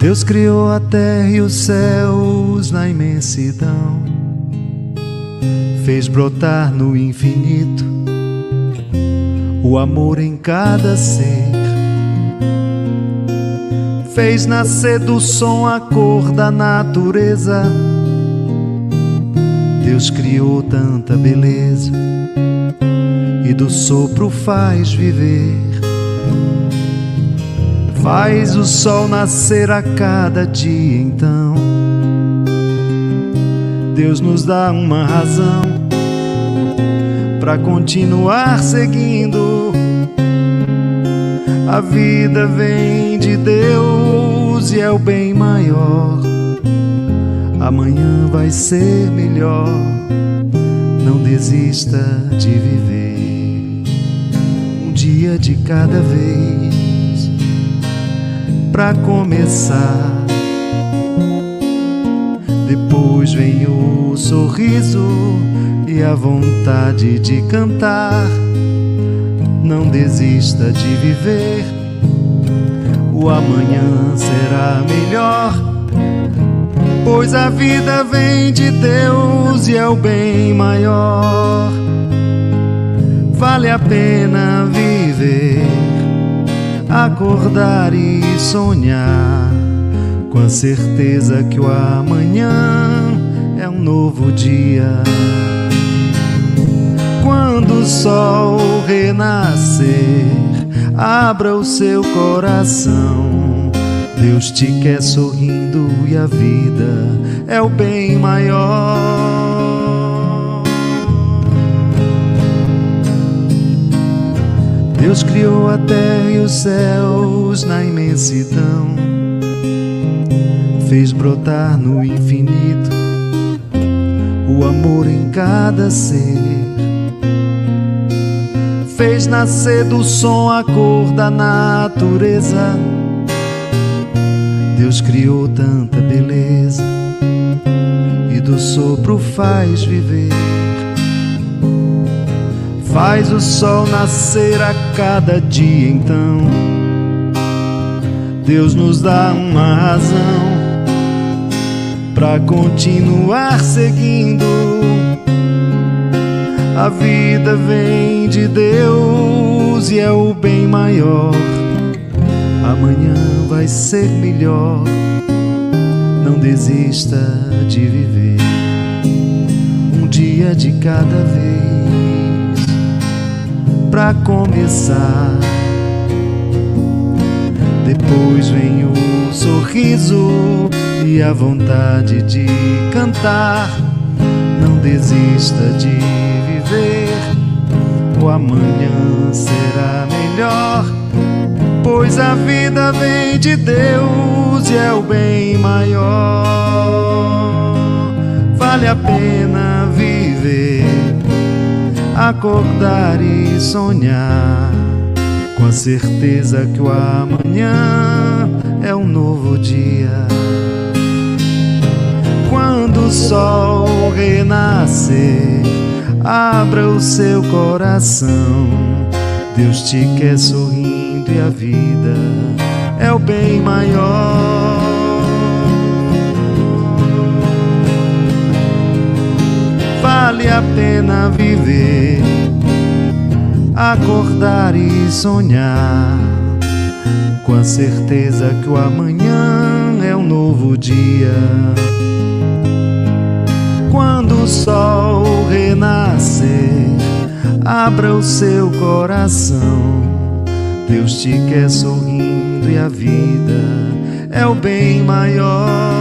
Deus criou a terra e os céus na imensidão, fez brotar no infinito o amor em cada ser, fez nascer do som a cor da natureza. Deus criou tanta beleza e do sopro faz viver. Faz o sol nascer a cada dia, então Deus nos dá uma razão para continuar seguindo. A vida vem de Deus e é o bem maior. Amanhã vai ser melhor, não desista de viver um dia de cada vez. Pra começar, depois vem o sorriso e a vontade de cantar. Não desista de viver, o amanhã será melhor, pois a vida vem de Deus e é o bem maior. Vale a pena viver, acordar e sonhar, com a certeza que o amanhã é um novo dia. Quando o sol renascer, abra o seu coração. Deus te quer sorrindo e a vida é o bem maior. Deus criou a terra e os céus na imensidão, fez brotar no infinito o amor em cada ser, fez nascer do som a cor da natureza. Deus criou tanta beleza e do sopro faz viver. Faz o sol nascer a cada dia, então Deus nos dá uma razão pra continuar seguindo. A vida vem de Deus e é o bem maior. Amanhã vai ser melhor, não desista de viver um dia de cada vez. Pra começar, depois vem o sorriso e a vontade de cantar. Não desista de viver, o amanhã será melhor, pois a vida vem de Deus e é o bem maior. Vale a pena viver, acordar e sonhar, com a certeza que o amanhã é um novo dia. Quando o sol renascer, abra o seu coração. Deus te quer sorrindo e a vida é o bem maior. Vale a pena viver, acordar e sonhar, com a certeza que o amanhã é um novo dia. Quando o sol renascer, abra o seu coração. Deus te quer sorrindo e a vida é o bem maior.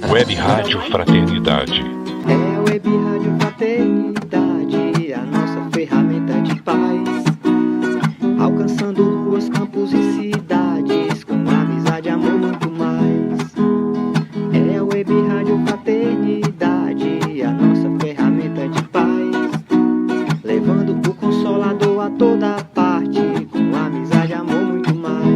Web Rádio Fraternidade. É a Web Rádio Fraternidade, a nossa ferramenta de paz, alcançando ruas, campos e cidades, com amizade, amor, muito mais. É a Web Rádio Fraternidade, a nossa ferramenta de paz, levando o Consolador a toda parte, com amizade, amor, muito mais.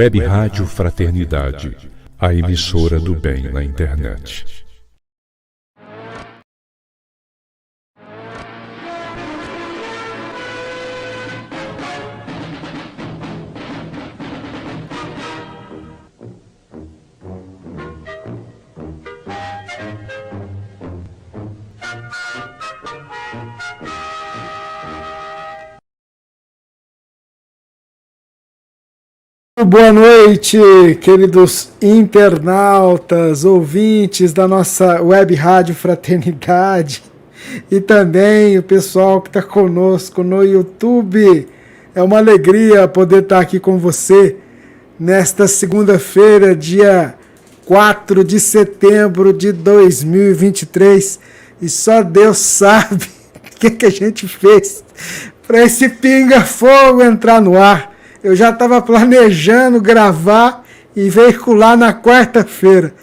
Web Rádio Fraternidade, a emissora do bem na internet. Boa noite, queridos internautas, ouvintes da nossa Web Rádio Fraternidade e também o pessoal que está conosco no YouTube. É uma alegria poder estar aqui com você nesta segunda-feira, dia 4 de setembro de 2023, e só Deus sabe o que a gente fez para esse pinga-fogo entrar no ar. Eu já estava planejando gravar e veicular na quarta-feira.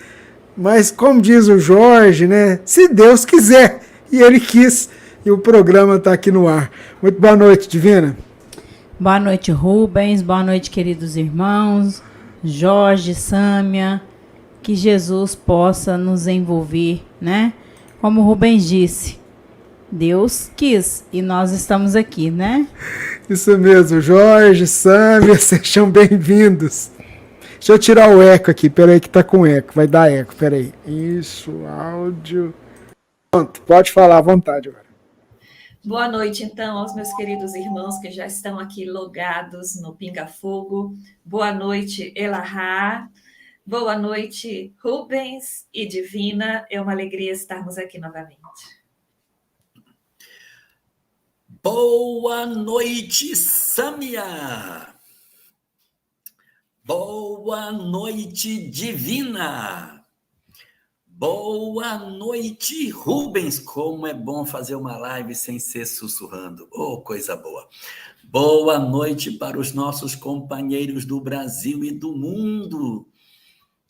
Mas, como diz o Jorge, né? Se Deus quiser. E Ele quis. E o programa está aqui no ar. Muito boa noite, Divina. Boa noite, Rubens. Boa noite, queridos irmãos. Jorge, Sâmia. Que Jesus possa nos envolver, né? Como o Rubens disse, Deus quis e nós estamos aqui, né? Isso mesmo, Jorge, Sâmia, sejam bem-vindos. Deixa eu tirar o eco aqui, peraí que tá com eco, vai dar eco, peraí. Isso, áudio. Pronto, pode falar à vontade agora. Boa noite, então, aos meus queridos irmãos que já estão aqui logados no Pinga Fogo. Boa noite, Elahá. Boa noite, Rubens e Divina. É uma alegria estarmos aqui novamente. Boa noite, Sâmia! Boa noite, Divina! Boa noite, Rubens! Como é bom fazer uma live sem ser sussurrando. Oh, coisa boa! Boa noite para os nossos companheiros do Brasil e do mundo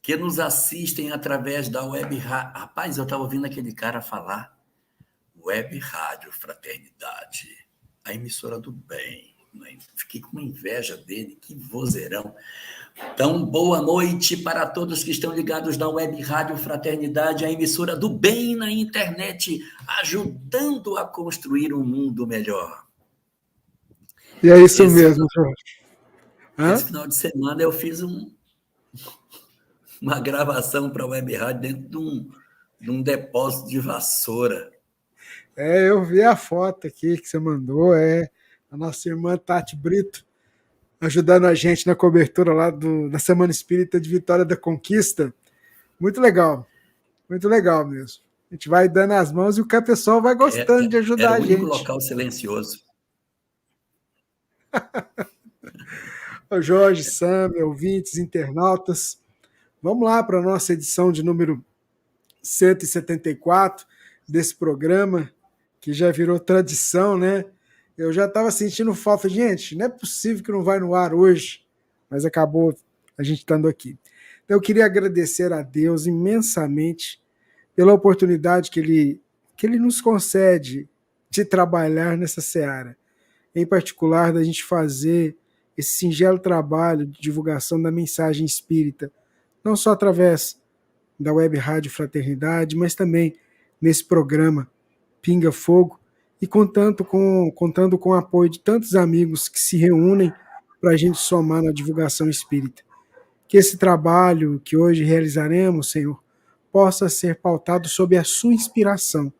que nos assistem através da Web Rádio. Rapaz, eu estava ouvindo aquele cara falar. Web Rádio Fraternidade, a emissora do bem. Fiquei com inveja dele, que vozeirão. Então, boa noite para todos que estão ligados na Web Rádio Fraternidade, a emissora do bem na internet, ajudando a construir um mundo melhor. E é isso mesmo, Jorge. Esse final de semana eu fiz uma gravação para a Web Rádio dentro de um depósito de vassoura. Eu vi a foto aqui que você mandou, a nossa irmã Tati Brito ajudando a gente na cobertura lá da Semana Espírita de Vitória da Conquista. Muito legal mesmo. A gente vai dando as mãos e o pessoal vai gostando de ajudar a gente. É o único local silencioso. O Jorge, Sâmia, ouvintes, internautas, vamos lá para a nossa edição de número 174 desse programa, que já virou tradição, né? Eu já estava sentindo falta. Gente, não é possível que não vai no ar hoje, mas acabou a gente estando aqui. Então, eu queria agradecer a Deus imensamente pela oportunidade que Ele nos concede de trabalhar nessa seara. Em particular, da gente fazer esse singelo trabalho de divulgação da mensagem espírita, não só através da Web Rádio Fraternidade, mas também nesse programa Pinga Fogo, e contando com o apoio de tantos amigos que se reúnem para a gente somar na divulgação espírita. Que esse trabalho que hoje realizaremos, Senhor, possa ser pautado sob a sua inspiração,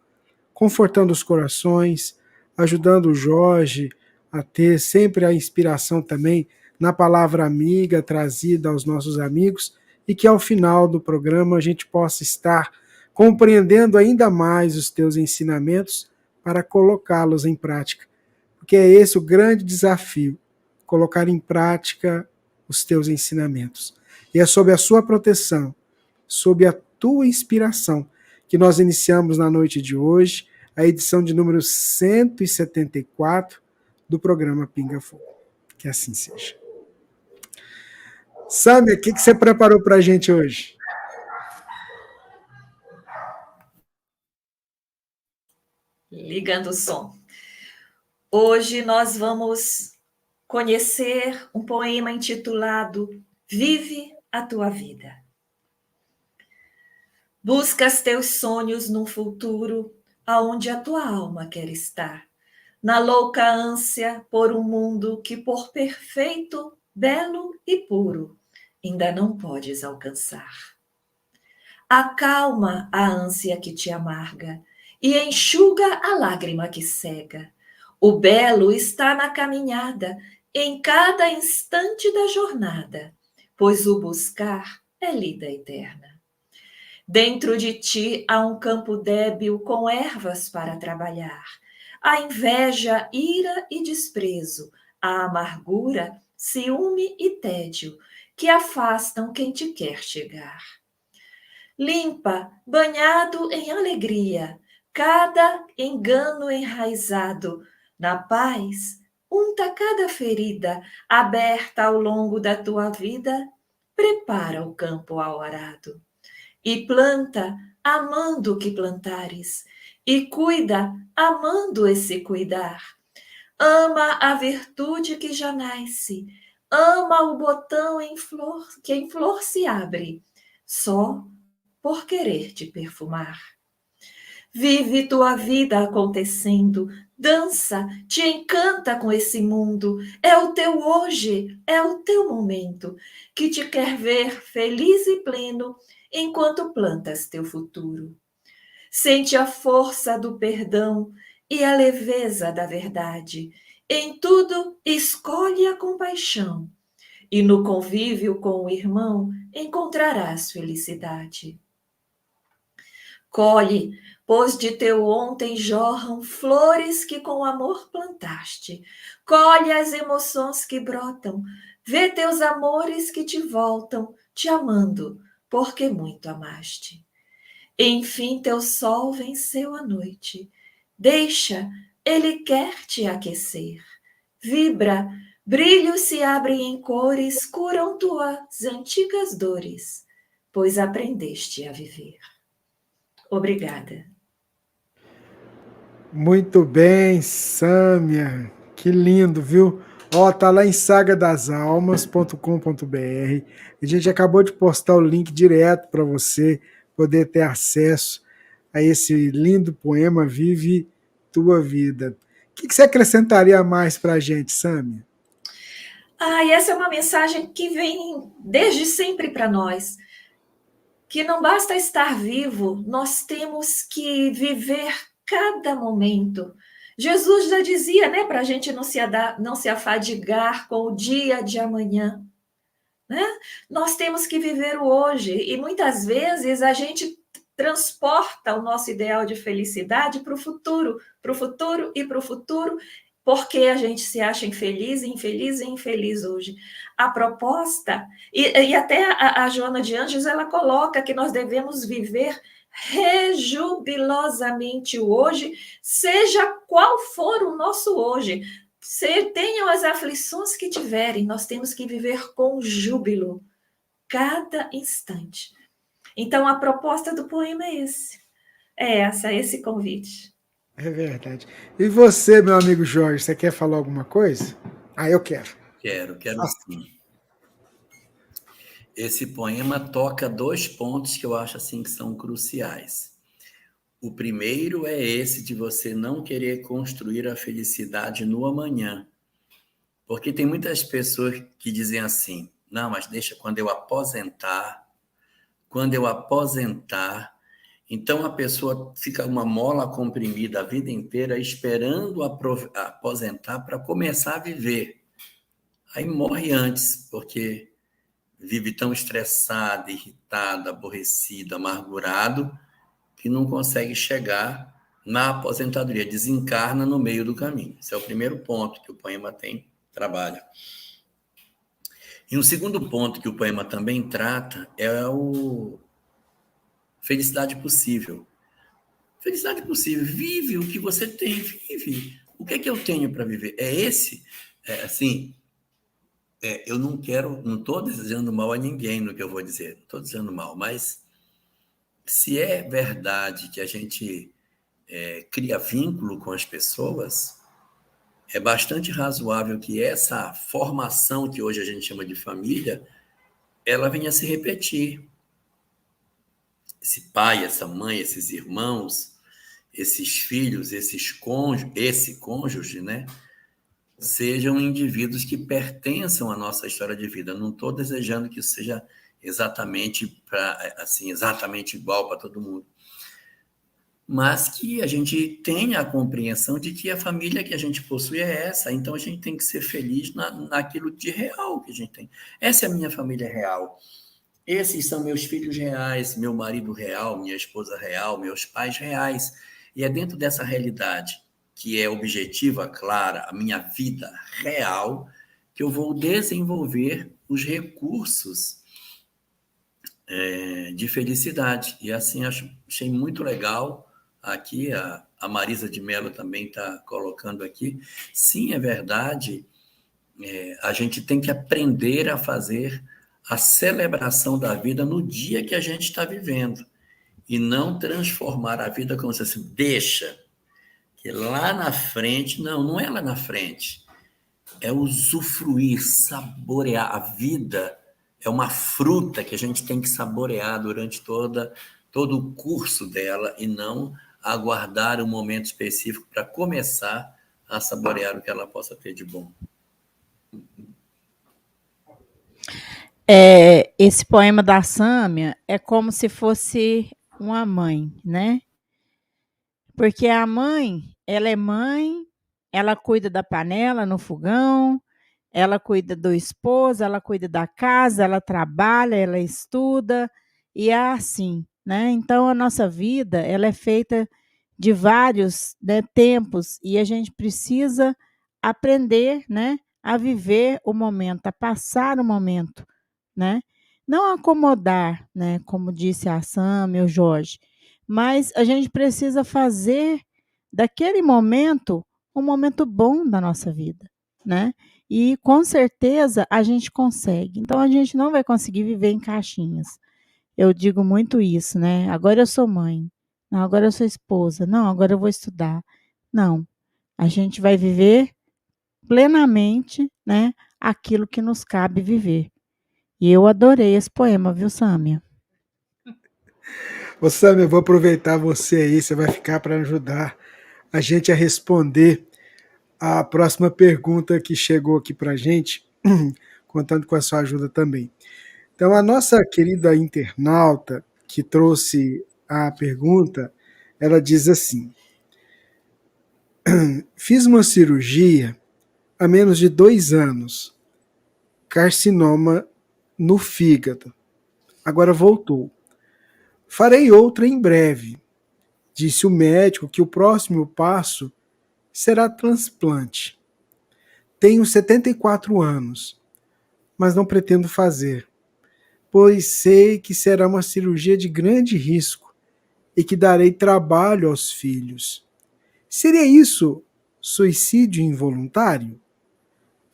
confortando os corações, ajudando o Jorge a ter sempre a inspiração também na palavra amiga trazida aos nossos amigos, e que ao final do programa a gente possa estar compreendendo ainda mais os teus ensinamentos para colocá-los em prática. Porque é esse o grande desafio, colocar em prática os teus ensinamentos. E é sob a sua proteção, sob a tua inspiração, que nós iniciamos na noite de hoje a edição de número 174 do programa Pinga Fogo. Que assim seja. Sâmia, o que você preparou para a gente hoje? Ligando o som. Hoje nós vamos conhecer um poema intitulado Vive a tua vida. Buscas teus sonhos num futuro aonde a tua alma quer estar, na louca ânsia por um mundo que por perfeito, belo e puro ainda não podes alcançar. Acalma a ânsia que te amarga e enxuga a lágrima que cega. O belo está na caminhada, em cada instante da jornada, pois o buscar é lida eterna. Dentro de ti há um campo débil com ervas para trabalhar. A inveja, ira e desprezo, a amargura, ciúme e tédio, que afastam quem te quer chegar. Limpa, banhado em alegria, cada engano enraizado. Na paz, unta cada ferida aberta ao longo da tua vida, prepara o campo ao arado. E planta, amando o que plantares, e cuida, amando esse cuidar. Ama a virtude que já nasce, ama o botão que em flor se abre, só por querer te perfumar. Vive tua vida acontecendo, dança, te encanta com esse mundo. É o teu hoje, é o teu momento, que te quer ver feliz e pleno, enquanto plantas teu futuro. Sente a força do perdão e a leveza da verdade. Em tudo, escolhe a compaixão. E no convívio com o irmão, encontrarás felicidade. Colhe, pois de teu ontem jorram flores que com amor plantaste. Colhe as emoções que brotam, vê teus amores que te voltam, te amando, porque muito amaste. Enfim teu sol venceu a noite. Deixa, ele quer te aquecer. Vibra, brilhos se abrem em cores, curam tuas antigas dores, pois aprendeste a viver. Obrigada. Muito bem, Sâmia. Que lindo, viu? Ó, tá lá em sagadasalmas.com.br. A gente acabou de postar o link direto para você poder ter acesso a esse lindo poema Vive Tua Vida. O que você acrescentaria mais para a gente, Sâmia? E essa é uma mensagem que vem desde sempre para nós. Que não basta estar vivo, nós temos que viver cada momento. Jesus já dizia, né, para a gente não se afadigar com o dia de amanhã. Né? Nós temos que viver o hoje, e muitas vezes a gente transporta o nosso ideal de felicidade para o futuro e para o futuro, porque a gente se acha infeliz hoje. A proposta, e até a Joana de Ângeles, ela coloca que nós devemos viver rejubilosamente o hoje, seja qual for o nosso hoje. Tenham as aflições que tiverem, nós temos que viver com júbilo, cada instante. Então, a proposta do poema é esse convite. É verdade. E você, meu amigo Jorge, você quer falar alguma coisa? Eu quero. Quero sim. Esse poema toca 2 pontos que eu acho assim que são cruciais. O primeiro é esse de você não querer construir a felicidade no amanhã. Porque tem muitas pessoas que dizem assim, não, mas deixa quando eu aposentar. Então a pessoa fica uma mola comprimida a vida inteira esperando aposentar para começar a viver. Aí morre antes, porque vive tão estressado, irritado, aborrecido, amargurado, que não consegue chegar na aposentadoria, desencarna no meio do caminho. Esse é o primeiro ponto que o poema trabalha. E um segundo ponto que o poema também trata é o felicidade possível. Felicidade possível. Vive o que você tem, vive. O que é que eu tenho para viver? Eu não estou desejando mal a ninguém no que eu vou dizer, não estou desejando mal, mas se é verdade que a gente cria vínculo com as pessoas, é bastante razoável que essa formação que hoje a gente chama de família ela vem a se repetir. Esse pai, essa mãe, esses irmãos, esses filhos, esse cônjuge, né? Sejam indivíduos que pertençam à nossa história de vida. Não estou desejando que isso seja exatamente exatamente igual para todo mundo, mas que a gente tenha a compreensão de que a família que a gente possui é essa. Então a gente tem que ser feliz naquilo de real que a gente tem. Essa é a minha família real. Esses são meus filhos reais, meu marido real, minha esposa real, meus pais reais. E é dentro dessa realidade, que é objetiva, clara, a minha vida real, que eu vou desenvolver os recursos de felicidade. E assim, achei muito legal. Aqui, a Marisa de Mello também está colocando aqui. Sim, é verdade, a gente tem que aprender a fazer a celebração da vida no dia que a gente está vivendo. E não transformar a vida como se assim, deixa, que lá na frente, não é lá na frente, é usufruir, saborear. A vida é uma fruta que a gente tem que saborear durante todo o curso dela e não aguardar um momento específico para começar a saborear o que ela possa ter de bom. Esse poema da Sâmia é como se fosse uma mãe, né? Porque a mãe, ela cuida da panela no fogão, ela cuida do esposo, ela cuida da casa, ela trabalha, ela estuda, e é assim, né? Então, a nossa vida, ela é feita de vários, né, tempos, e a gente precisa aprender, né, a viver o momento, a passar o momento, né? Não acomodar, né, como disse a Sam e o Jorge, mas a gente precisa fazer daquele momento um momento bom da nossa vida, né? E com certeza a gente consegue. Então a gente não vai conseguir viver em caixinhas. Eu digo muito isso, né? Agora eu sou mãe. Não, agora eu sou esposa. Não, agora eu vou estudar. Não. A gente vai viver plenamente, né, aquilo que nos cabe viver. E eu adorei esse poema, viu, Sâmia? Ô, Sâmia, eu vou aproveitar você aí, você vai ficar para ajudar a gente a responder a próxima pergunta que chegou aqui para a gente, contando com a sua ajuda também. Então, a nossa querida internauta que trouxe a pergunta, ela diz assim: fiz uma cirurgia há menos de 2 anos, carcinoma no fígado. Agora voltou. Farei outra em breve. Disse o médico que o próximo passo será transplante. Tenho 74 anos, mas não pretendo fazer, pois sei que será uma cirurgia de grande risco e que darei trabalho aos filhos. Seria isso suicídio involuntário?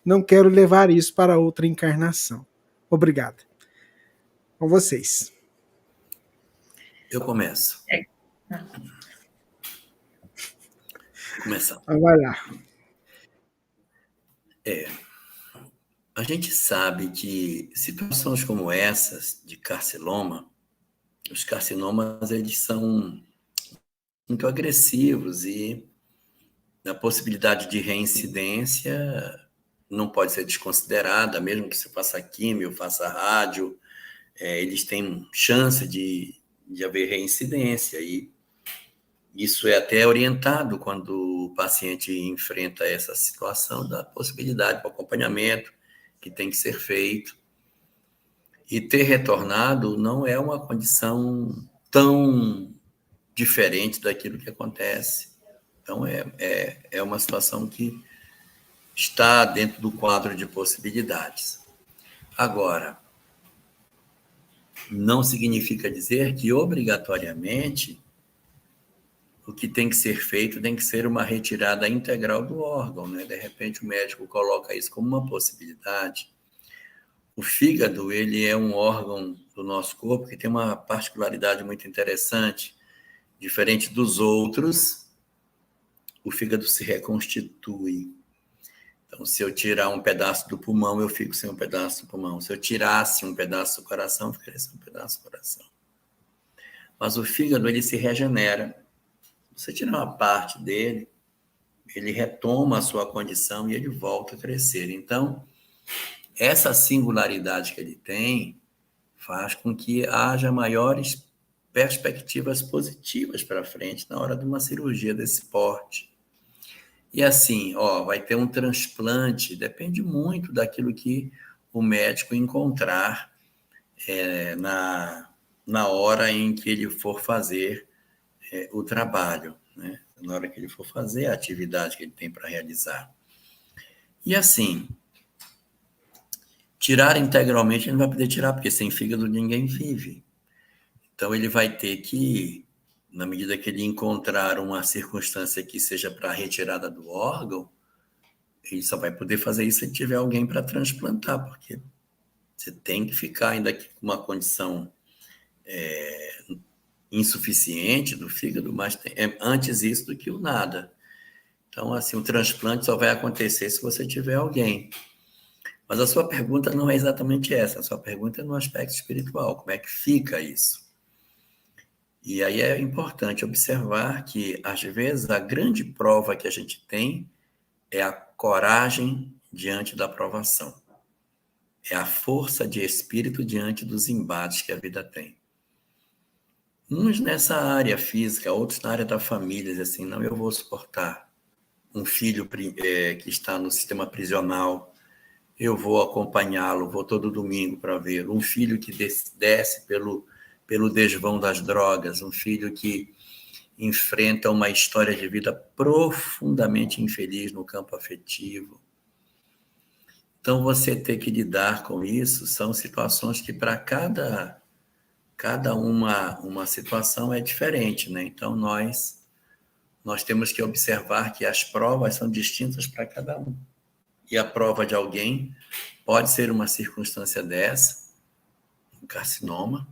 Não quero levar isso para outra encarnação. Obrigado. Com vocês. Eu começo. Começar. Vai lá. A gente sabe que situações como essas de carcinoma, os carcinomas eles são muito agressivos e a possibilidade de reincidência não pode ser desconsiderada, mesmo que você faça químio, faça rádio, eles têm chance de haver reincidência e isso é até orientado quando o paciente enfrenta essa situação da possibilidade para acompanhamento que tem que ser feito. E ter retornado não é uma condição tão diferente daquilo que acontece. Então, é uma situação que está dentro do quadro de possibilidades. Agora, não significa dizer que, obrigatoriamente, o que tem que ser feito tem que ser uma retirada integral do órgão, né? De repente, o médico coloca isso como uma possibilidade. O fígado, ele é um órgão do nosso corpo que tem uma particularidade muito interessante. Diferente dos outros, o fígado se reconstitui. Então, se eu tirar um pedaço do pulmão, eu fico sem um pedaço do pulmão. Se eu tirasse um pedaço do coração, eu ficaria sem um pedaço do coração. Mas o fígado, ele se regenera. Se você tirar uma parte dele, ele retoma a sua condição e ele volta a crescer. Então, essa singularidade que ele tem faz com que haja maiores perspectivas positivas para frente na hora de uma cirurgia desse porte. E assim, vai ter um transplante, depende muito daquilo que o médico encontrar na hora em que ele for fazer o trabalho, né? Na hora que ele for fazer a atividade que ele tem para realizar. E assim, tirar integralmente ele não vai poder tirar, porque sem fígado ninguém vive. Então ele vai ter que, na medida que ele encontrar uma circunstância que seja para a retirada do órgão, ele só vai poder fazer isso se tiver alguém para transplantar, porque você tem que ficar ainda com uma condição insuficiente do fígado, mas é antes isso do que o nada. Então, assim, o transplante só vai acontecer se você tiver alguém. Mas a sua pergunta não é exatamente essa, a sua pergunta é no aspecto espiritual, como é que fica isso? E aí é importante observar que, às vezes, a grande prova que a gente tem é a coragem diante da provação. É a força de espírito diante dos embates que a vida tem. Uns nessa área física, outros na área da família, assim, não, eu vou suportar um filho que está no sistema prisional, eu vou acompanhá-lo, vou todo domingo para ver. Um filho que desce pelo desvão das drogas, um filho que enfrenta uma história de vida profundamente infeliz no campo afetivo. Então, você ter que lidar com isso são situações que, para cada uma situação é diferente, né? Então, nós temos que observar que as provas são distintas para cada um. E a prova de alguém pode ser uma circunstância dessa, um carcinoma,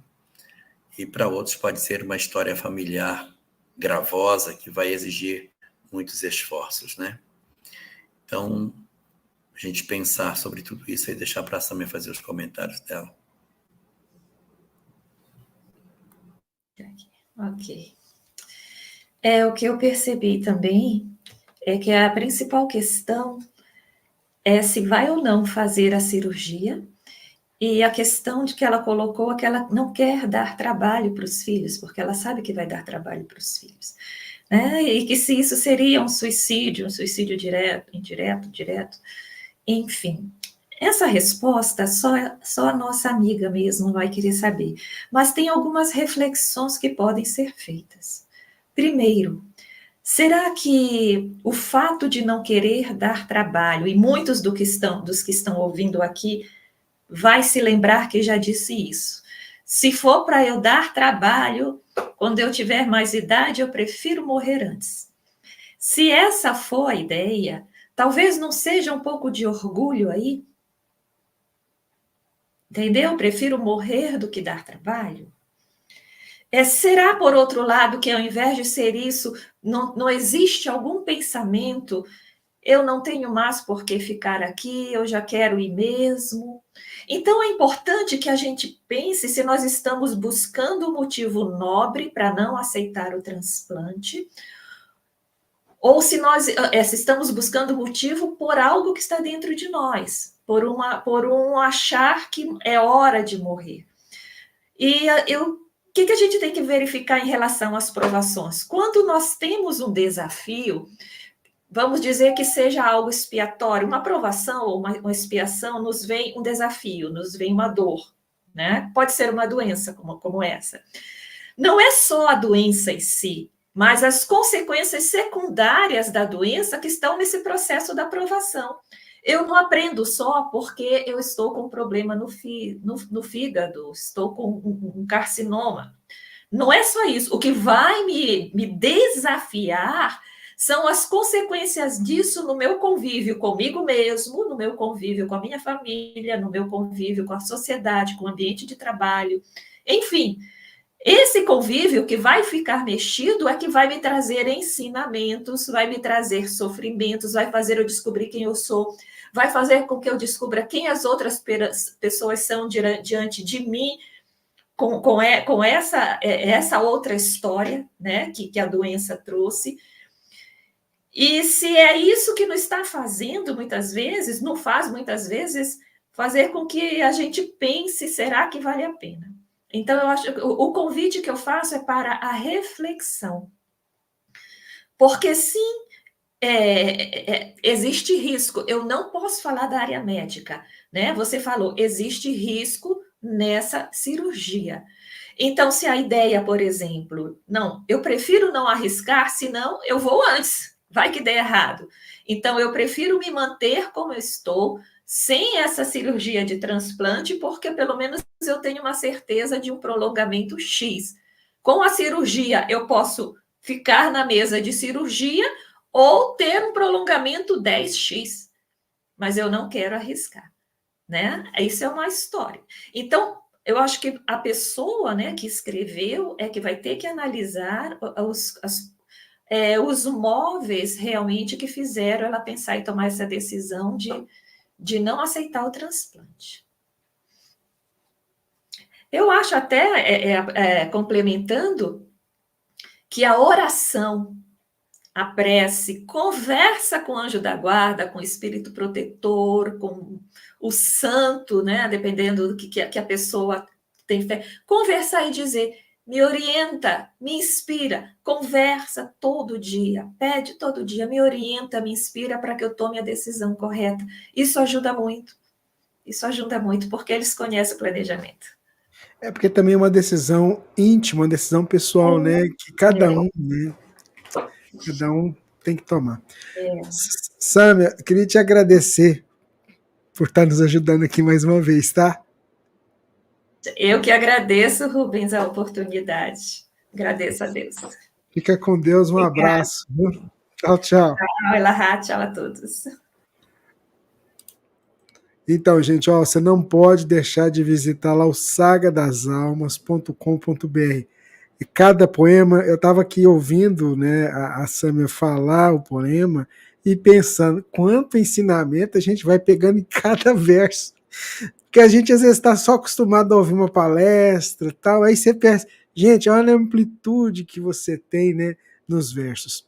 e para outros pode ser uma história familiar gravosa que vai exigir muitos esforços, né? Então, a gente pensar sobre tudo isso e deixar para a Sâmia fazer os comentários dela. Ok. O que eu percebi também é que a principal questão é se vai ou não fazer a cirurgia, e a questão de que ela colocou é que ela não quer dar trabalho para os filhos, porque ela sabe que vai dar trabalho para os filhos, né? E que se isso seria um suicídio direto, indireto, direto, enfim. Essa resposta só a nossa amiga mesmo vai querer saber, mas tem algumas reflexões que podem ser feitas. Primeiro, será que o fato de não querer dar trabalho, e muitos dos que estão ouvindo aqui vai se lembrar que já disse isso, se for para eu dar trabalho, quando eu tiver mais idade, eu prefiro morrer antes. Se essa for a ideia, talvez não seja um pouco de orgulho aí? Entendeu? Prefiro morrer do que dar trabalho. Será, por outro lado, que ao invés de ser isso, não existe algum pensamento, eu não tenho mais por que ficar aqui, eu já quero ir mesmo? Então, é importante que a gente pense se nós estamos buscando um motivo nobre para não aceitar o transplante, ou se nós estamos buscando motivo por algo que está dentro de nós, por um achar que é hora de morrer. E o que a gente tem que verificar em relação às provações? Quando nós temos um desafio, vamos dizer que seja algo expiatório, uma provação ou uma expiação, nos vem um desafio, nos vem uma dor, né? Pode ser uma doença como essa. Não é só a doença em si, mas as consequências secundárias da doença que estão nesse processo da provação. Eu não aprendo só porque eu estou com um problema no fígado, estou com um carcinoma. Não é só isso. O que vai me desafiar são as consequências disso no meu convívio comigo mesmo, no meu convívio com a minha família, no meu convívio com a sociedade, com o ambiente de trabalho. Enfim, Esse convívio que vai ficar mexido é que vai me trazer ensinamentos, vai me trazer sofrimentos, vai fazer eu descobrir quem eu sou, vai fazer com que eu descubra quem as outras pessoas são diante de mim, com essa outra história, né, que a doença trouxe. E se é isso que não está fazendo muitas vezes, não faz muitas vezes, fazer com que a gente pense, será que vale a pena? Então, eu acho que o convite que eu faço é para a reflexão. Porque, sim, existe risco. Eu não posso falar da área médica, né? Você falou, existe risco nessa cirurgia. Então, se a ideia, por exemplo, não, eu prefiro não arriscar, senão eu vou antes, vai que dê errado. Então, eu prefiro me manter como eu estou, sem essa cirurgia de transplante, porque pelo menos eu tenho uma certeza de um prolongamento X. Com a cirurgia, eu posso ficar na mesa de cirurgia ou ter um prolongamento 10x, mas eu não quero arriscar, né? Isso é uma história. Então, eu acho que a pessoa, né, que escreveu é que vai ter que analisar os móveis realmente que fizeram ela pensar e tomar essa decisão de não aceitar o transplante. Eu acho até, complementando, que a oração, a prece, conversa com o anjo da guarda, com o espírito protetor, com o santo, né? Dependendo do que a pessoa tem fé. Conversar e dizer, me orienta, me inspira, conversa todo dia, pede todo dia, me orienta, me inspira para que eu tome a decisão correta. Isso ajuda muito. Isso ajuda muito, porque eles conhecem o planejamento. É porque também é uma decisão íntima, uma decisão pessoal, né? Que cada um, né? Cada um tem que tomar. Sâmia, queria te agradecer por estar nos ajudando aqui mais uma vez, tá? Eu que agradeço, Rubens, a oportunidade. Agradeço a Deus. Fica com Deus, um abraço. Tchau, tchau. Tchau, Elahá, tchau a todos. Então, gente, ó, você não pode deixar de visitar lá o sagadasalmas.com.br. E cada poema, eu estava aqui ouvindo, né, a Sâmia falar o poema e pensando quanto ensinamento a gente vai pegando em cada verso. Porque a gente às vezes está só acostumado a ouvir uma palestra e tal, aí você pensa, gente, olha a amplitude que você tem, né, nos versos.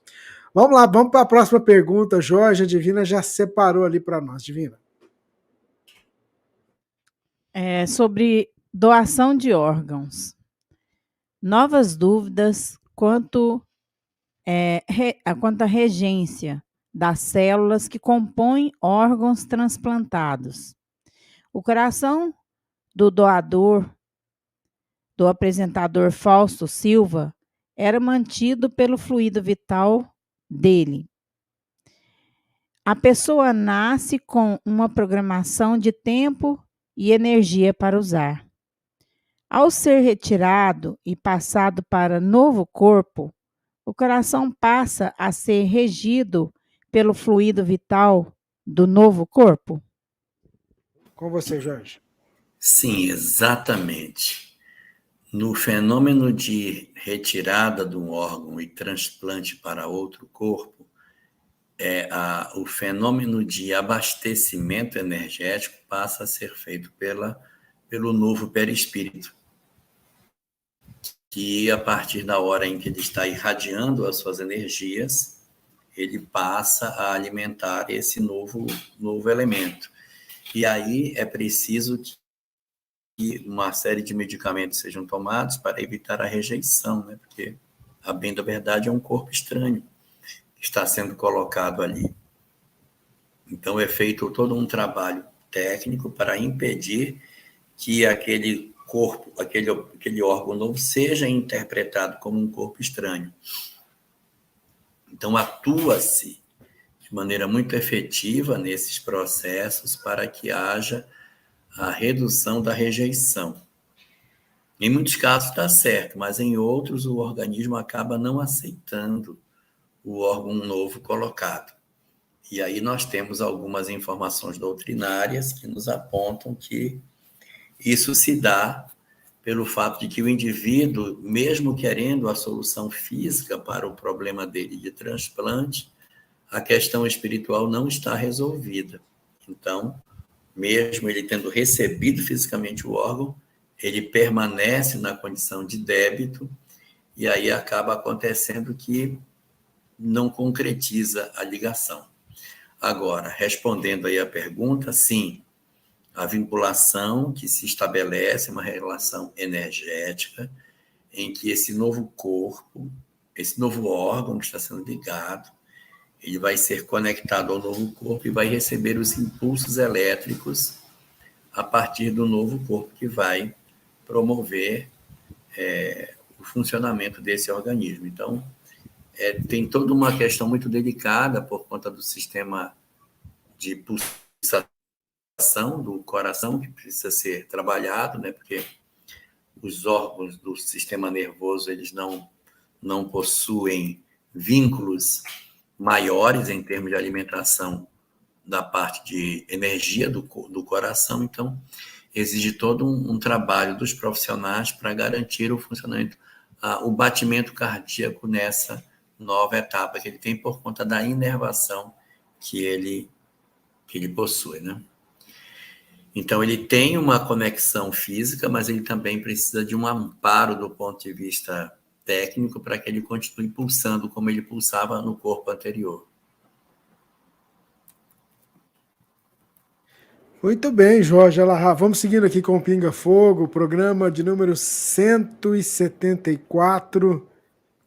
Vamos lá, vamos para a próxima pergunta. Jorge, a Divina já separou ali para nós. Divina. Sobre doação de órgãos. Novas dúvidas quanto à regência das células que compõem órgãos transplantados. O coração do doador, do apresentador Fausto Silva, era mantido pelo fluido vital dele. A pessoa nasce com uma programação de tempo e energia para usar. Ao ser retirado e passado para novo corpo, o coração passa a ser regido pelo fluido vital do novo corpo? Com você, Jorge. Sim, exatamente. No fenômeno de retirada de um órgão e transplante para outro corpo, o fenômeno de abastecimento energético passa a ser feito pelo novo perispírito, que a partir da hora em que ele está irradiando as suas energias, ele passa a alimentar esse novo elemento. E aí é preciso que uma série de medicamentos sejam tomados para evitar a rejeição, né? Porque, a bem da verdade, é um corpo estranho que está sendo colocado ali. Então, é feito todo um trabalho técnico para impedir que aquele corpo, aquele órgão novo seja interpretado como um corpo estranho. Então, atua-se de maneira muito efetiva nesses processos para que haja a redução da rejeição. Em muitos casos está certo, mas em outros o organismo acaba não aceitando o órgão novo colocado. E aí nós temos algumas informações doutrinárias que nos apontam que isso se dá pelo fato de que o indivíduo, mesmo querendo a solução física para o problema dele de transplante, a questão espiritual não está resolvida. Então, mesmo ele tendo recebido fisicamente o órgão, ele permanece na condição de débito, e aí acaba acontecendo que não concretiza a ligação. Agora, respondendo aí a pergunta, sim, a vinculação que se estabelece é uma relação energética em que esse novo corpo, esse novo órgão que está sendo ligado, ele vai ser conectado ao novo corpo e vai receber os impulsos elétricos a partir do novo corpo que vai promover o funcionamento desse organismo. Então, tem toda uma questão muito delicada por conta do sistema de pulsação do coração, que precisa ser trabalhado, né? Porque os órgãos do sistema nervoso, eles não possuem vínculos maiores em termos de alimentação da parte de energia do coração, então exige todo um trabalho dos profissionais para garantir o funcionamento, o batimento cardíaco nessa nova etapa que ele tem por conta da inervação que ele possui, né? Então, ele tem uma conexão física, mas ele também precisa de um amparo do ponto de vista técnico para que ele continue pulsando como ele pulsava no corpo anterior. Muito bem, Jorge Elahá. Vamos seguindo aqui com o Pinga Fogo, programa de número 174,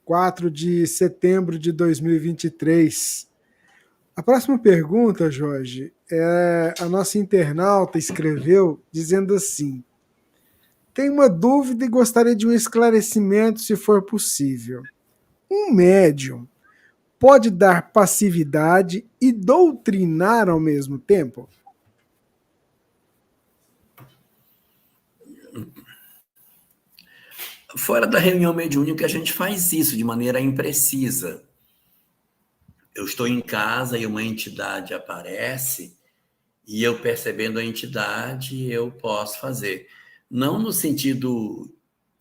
4 de setembro de 2023. A próxima pergunta, Jorge, a nossa internauta escreveu dizendo assim: tem uma dúvida e gostaria de um esclarecimento, se for possível. Um médium pode dar passividade e doutrinar ao mesmo tempo? Fora da reunião mediúnica, a gente faz isso de maneira imprecisa. Eu estou em casa e uma entidade aparece e eu percebendo a entidade, eu posso fazer. Não no sentido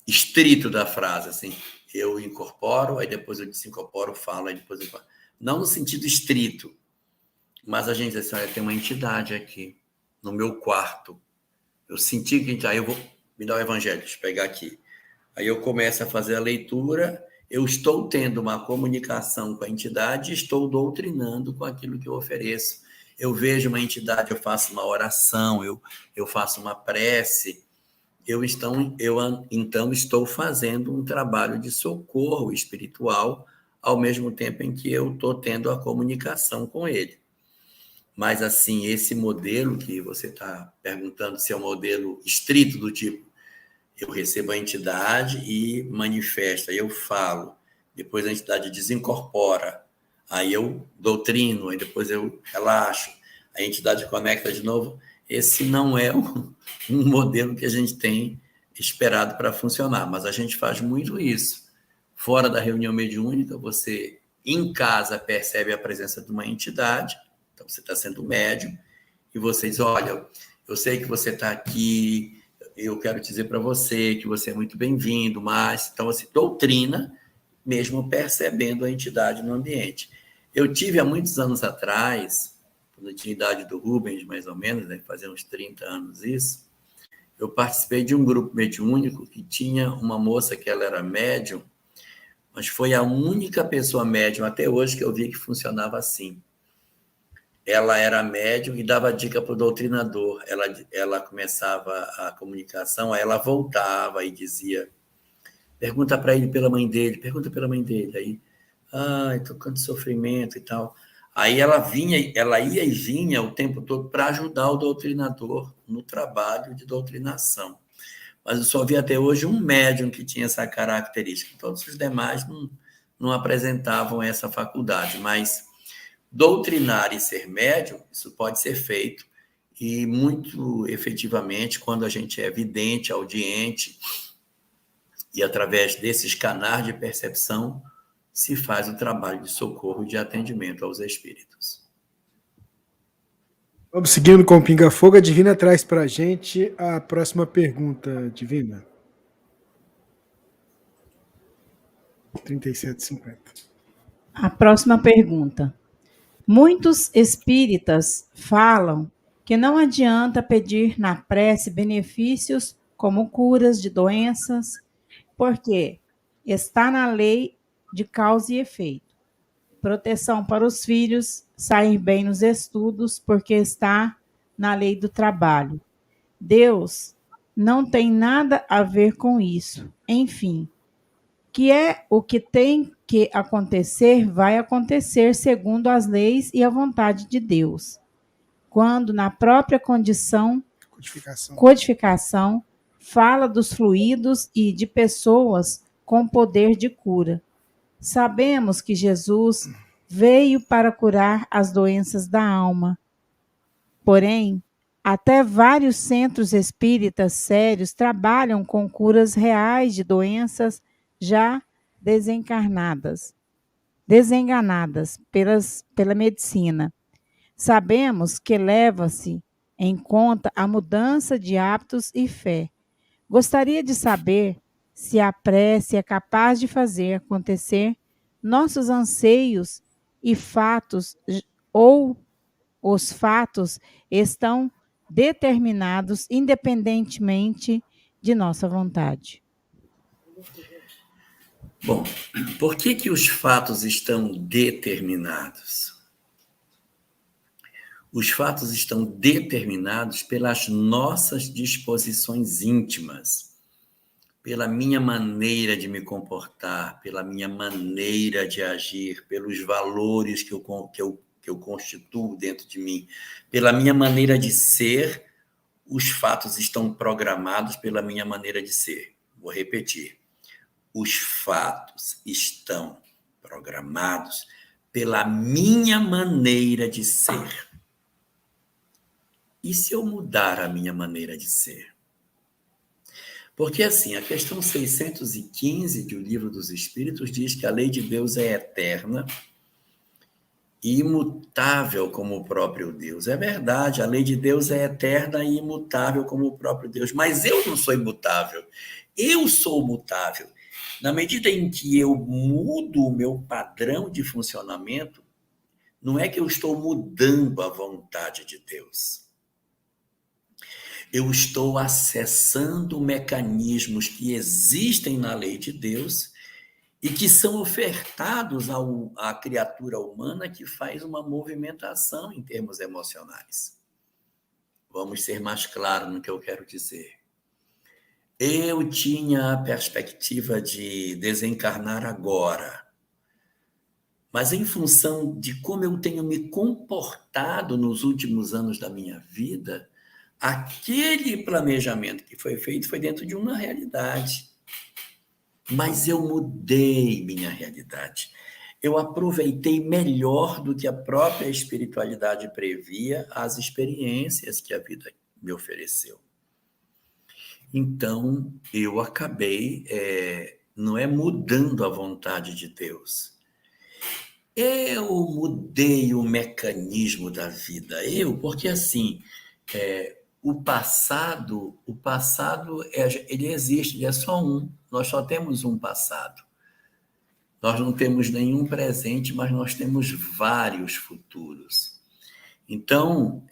estrito da frase, assim, eu incorporo, aí depois eu desincorporo, falo, aí depois eu falo. Não no sentido estrito, mas a gente diz assim, olha, tem uma entidade aqui no meu quarto. Eu senti que aí eu vou me dar o evangelho, deixa eu pegar aqui. Aí eu começo a fazer a leitura, eu estou tendo uma comunicação com a entidade, estou doutrinando com aquilo que eu ofereço. Eu vejo uma entidade, eu faço uma oração, eu faço uma prece, então estou fazendo um trabalho de socorro espiritual, ao mesmo tempo em que eu estou tendo a comunicação com ele. Mas, assim, esse modelo que você está perguntando se é um modelo estrito do tipo, eu recebo a entidade e manifesta, eu falo, depois a entidade desincorpora, aí eu doutrino, aí depois eu relaxo, a entidade conecta de novo. Esse não é um modelo que a gente tem esperado para funcionar, mas a gente faz muito isso. Fora da reunião mediúnica, você em casa percebe a presença de uma entidade, então você está sendo médium, e você diz, olha, eu sei que você está aqui, eu quero dizer para você que você é muito bem-vindo, mas... Então, você doutrina, mesmo percebendo a entidade no ambiente. Eu tive, há muitos anos atrás, quando eu tinha a idade do Rubens, mais ou menos, né, fazia uns 30 anos isso, eu participei de um grupo mediúnico que tinha uma moça que ela era médium, mas foi a única pessoa médium até hoje que eu vi que funcionava assim. Ela era médium e dava dica para o doutrinador. Ela começava a comunicação, aí ela voltava e dizia, pergunta para ele pela mãe dele, pergunta pela mãe dele. Aí, estou com sofrimento e tal. Aí ela ia e vinha o tempo todo para ajudar o doutrinador no trabalho de doutrinação. Mas eu só vi até hoje um médium que tinha essa característica. Todos os demais não apresentavam essa faculdade, mas doutrinar e ser médium, isso pode ser feito, e muito efetivamente quando a gente é vidente, audiente, e através desses canais de percepção se faz o trabalho de socorro e de atendimento aos espíritos. Vamos seguindo com o Pinga Fogo. A Divina traz para a gente a próxima pergunta, Divina. 37,50. A próxima pergunta. Muitos espíritas falam que não adianta pedir na prece benefícios como curas de doenças, porque está na lei de causa e efeito. Proteção para os filhos, sair bem nos estudos, porque está na lei do trabalho. Deus não tem nada a ver com isso. Enfim, que é o que tem que acontecer, vai acontecer segundo as leis e a vontade de Deus. Quando na própria codificação fala dos fluidos e de pessoas com poder de cura. Sabemos que Jesus veio para curar as doenças da alma. Porém, até vários centros espíritas sérios trabalham com curas reais de doenças já desenganadas pela medicina. Sabemos que leva-se em conta a mudança de hábitos e fé. Gostaria de saber se a prece é capaz de fazer acontecer nossos anseios e fatos, ou os fatos estão determinados independentemente de nossa vontade. Bom, por que os fatos estão determinados? Os fatos estão determinados pelas nossas disposições íntimas, pela minha maneira de me comportar, pela minha maneira de agir, pelos valores que eu constituo dentro de mim, pela minha maneira de ser. Os fatos estão programados pela minha maneira de ser. Vou repetir. Os fatos estão programados pela minha maneira de ser. E se eu mudar a minha maneira de ser? Porque, assim, a questão 615 do Livro dos Espíritos diz que a lei de Deus é eterna e imutável como o próprio Deus. É verdade, a lei de Deus é eterna e imutável como o próprio Deus. Mas eu não sou imutável. Eu sou mutável. Na medida em que eu mudo o meu padrão de funcionamento, não é que eu estou mudando a vontade de Deus. Eu estou acessando mecanismos que existem na lei de Deus e que são ofertados à criatura humana que faz uma movimentação em termos emocionais. Vamos ser mais claros no que eu quero dizer. Eu tinha a perspectiva de desencarnar agora, mas em função de como eu tenho me comportado nos últimos anos da minha vida, aquele planejamento que foi feito foi dentro de uma realidade. Mas eu mudei minha realidade. Eu aproveitei melhor do que a própria espiritualidade previa as experiências que a vida me ofereceu. Então, eu acabei, não é mudando a vontade de Deus. Eu mudei o mecanismo da vida. Porque assim, o passado ele existe, ele é só um. Nós só temos um passado. Nós não temos nenhum presente, mas nós temos vários futuros. Então,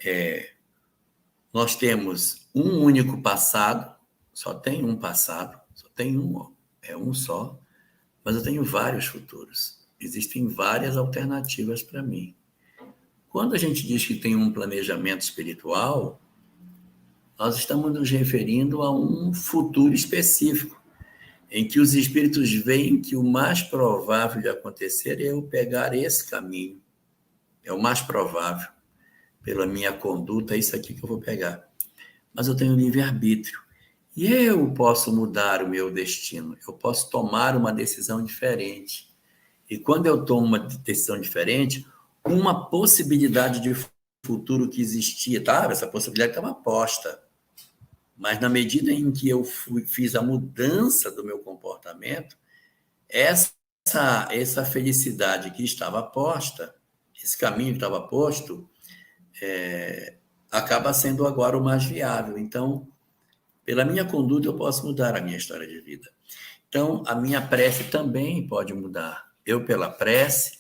nós temos um único passado, só tem um passado, só tem um, é um só, mas eu tenho vários futuros. Existem várias alternativas para mim. Quando a gente diz que tem um planejamento espiritual, nós estamos nos referindo a um futuro específico, em que os espíritos veem que o mais provável de acontecer é eu pegar esse caminho. É o mais provável. Pela minha conduta, é isso aqui que eu vou pegar. Mas eu tenho livre-arbítrio. E eu posso mudar o meu destino. Eu posso tomar uma decisão diferente. E quando eu tomo uma decisão diferente, uma possibilidade de futuro que existia, tá? Essa possibilidade estava posta. Mas na medida em que eu fiz a mudança do meu comportamento, essa felicidade que estava posta, esse caminho que estava posto, acaba sendo agora o mais viável. Então, pela minha conduta, eu posso mudar a minha história de vida. Então, a minha prece também pode mudar. Eu, pela prece,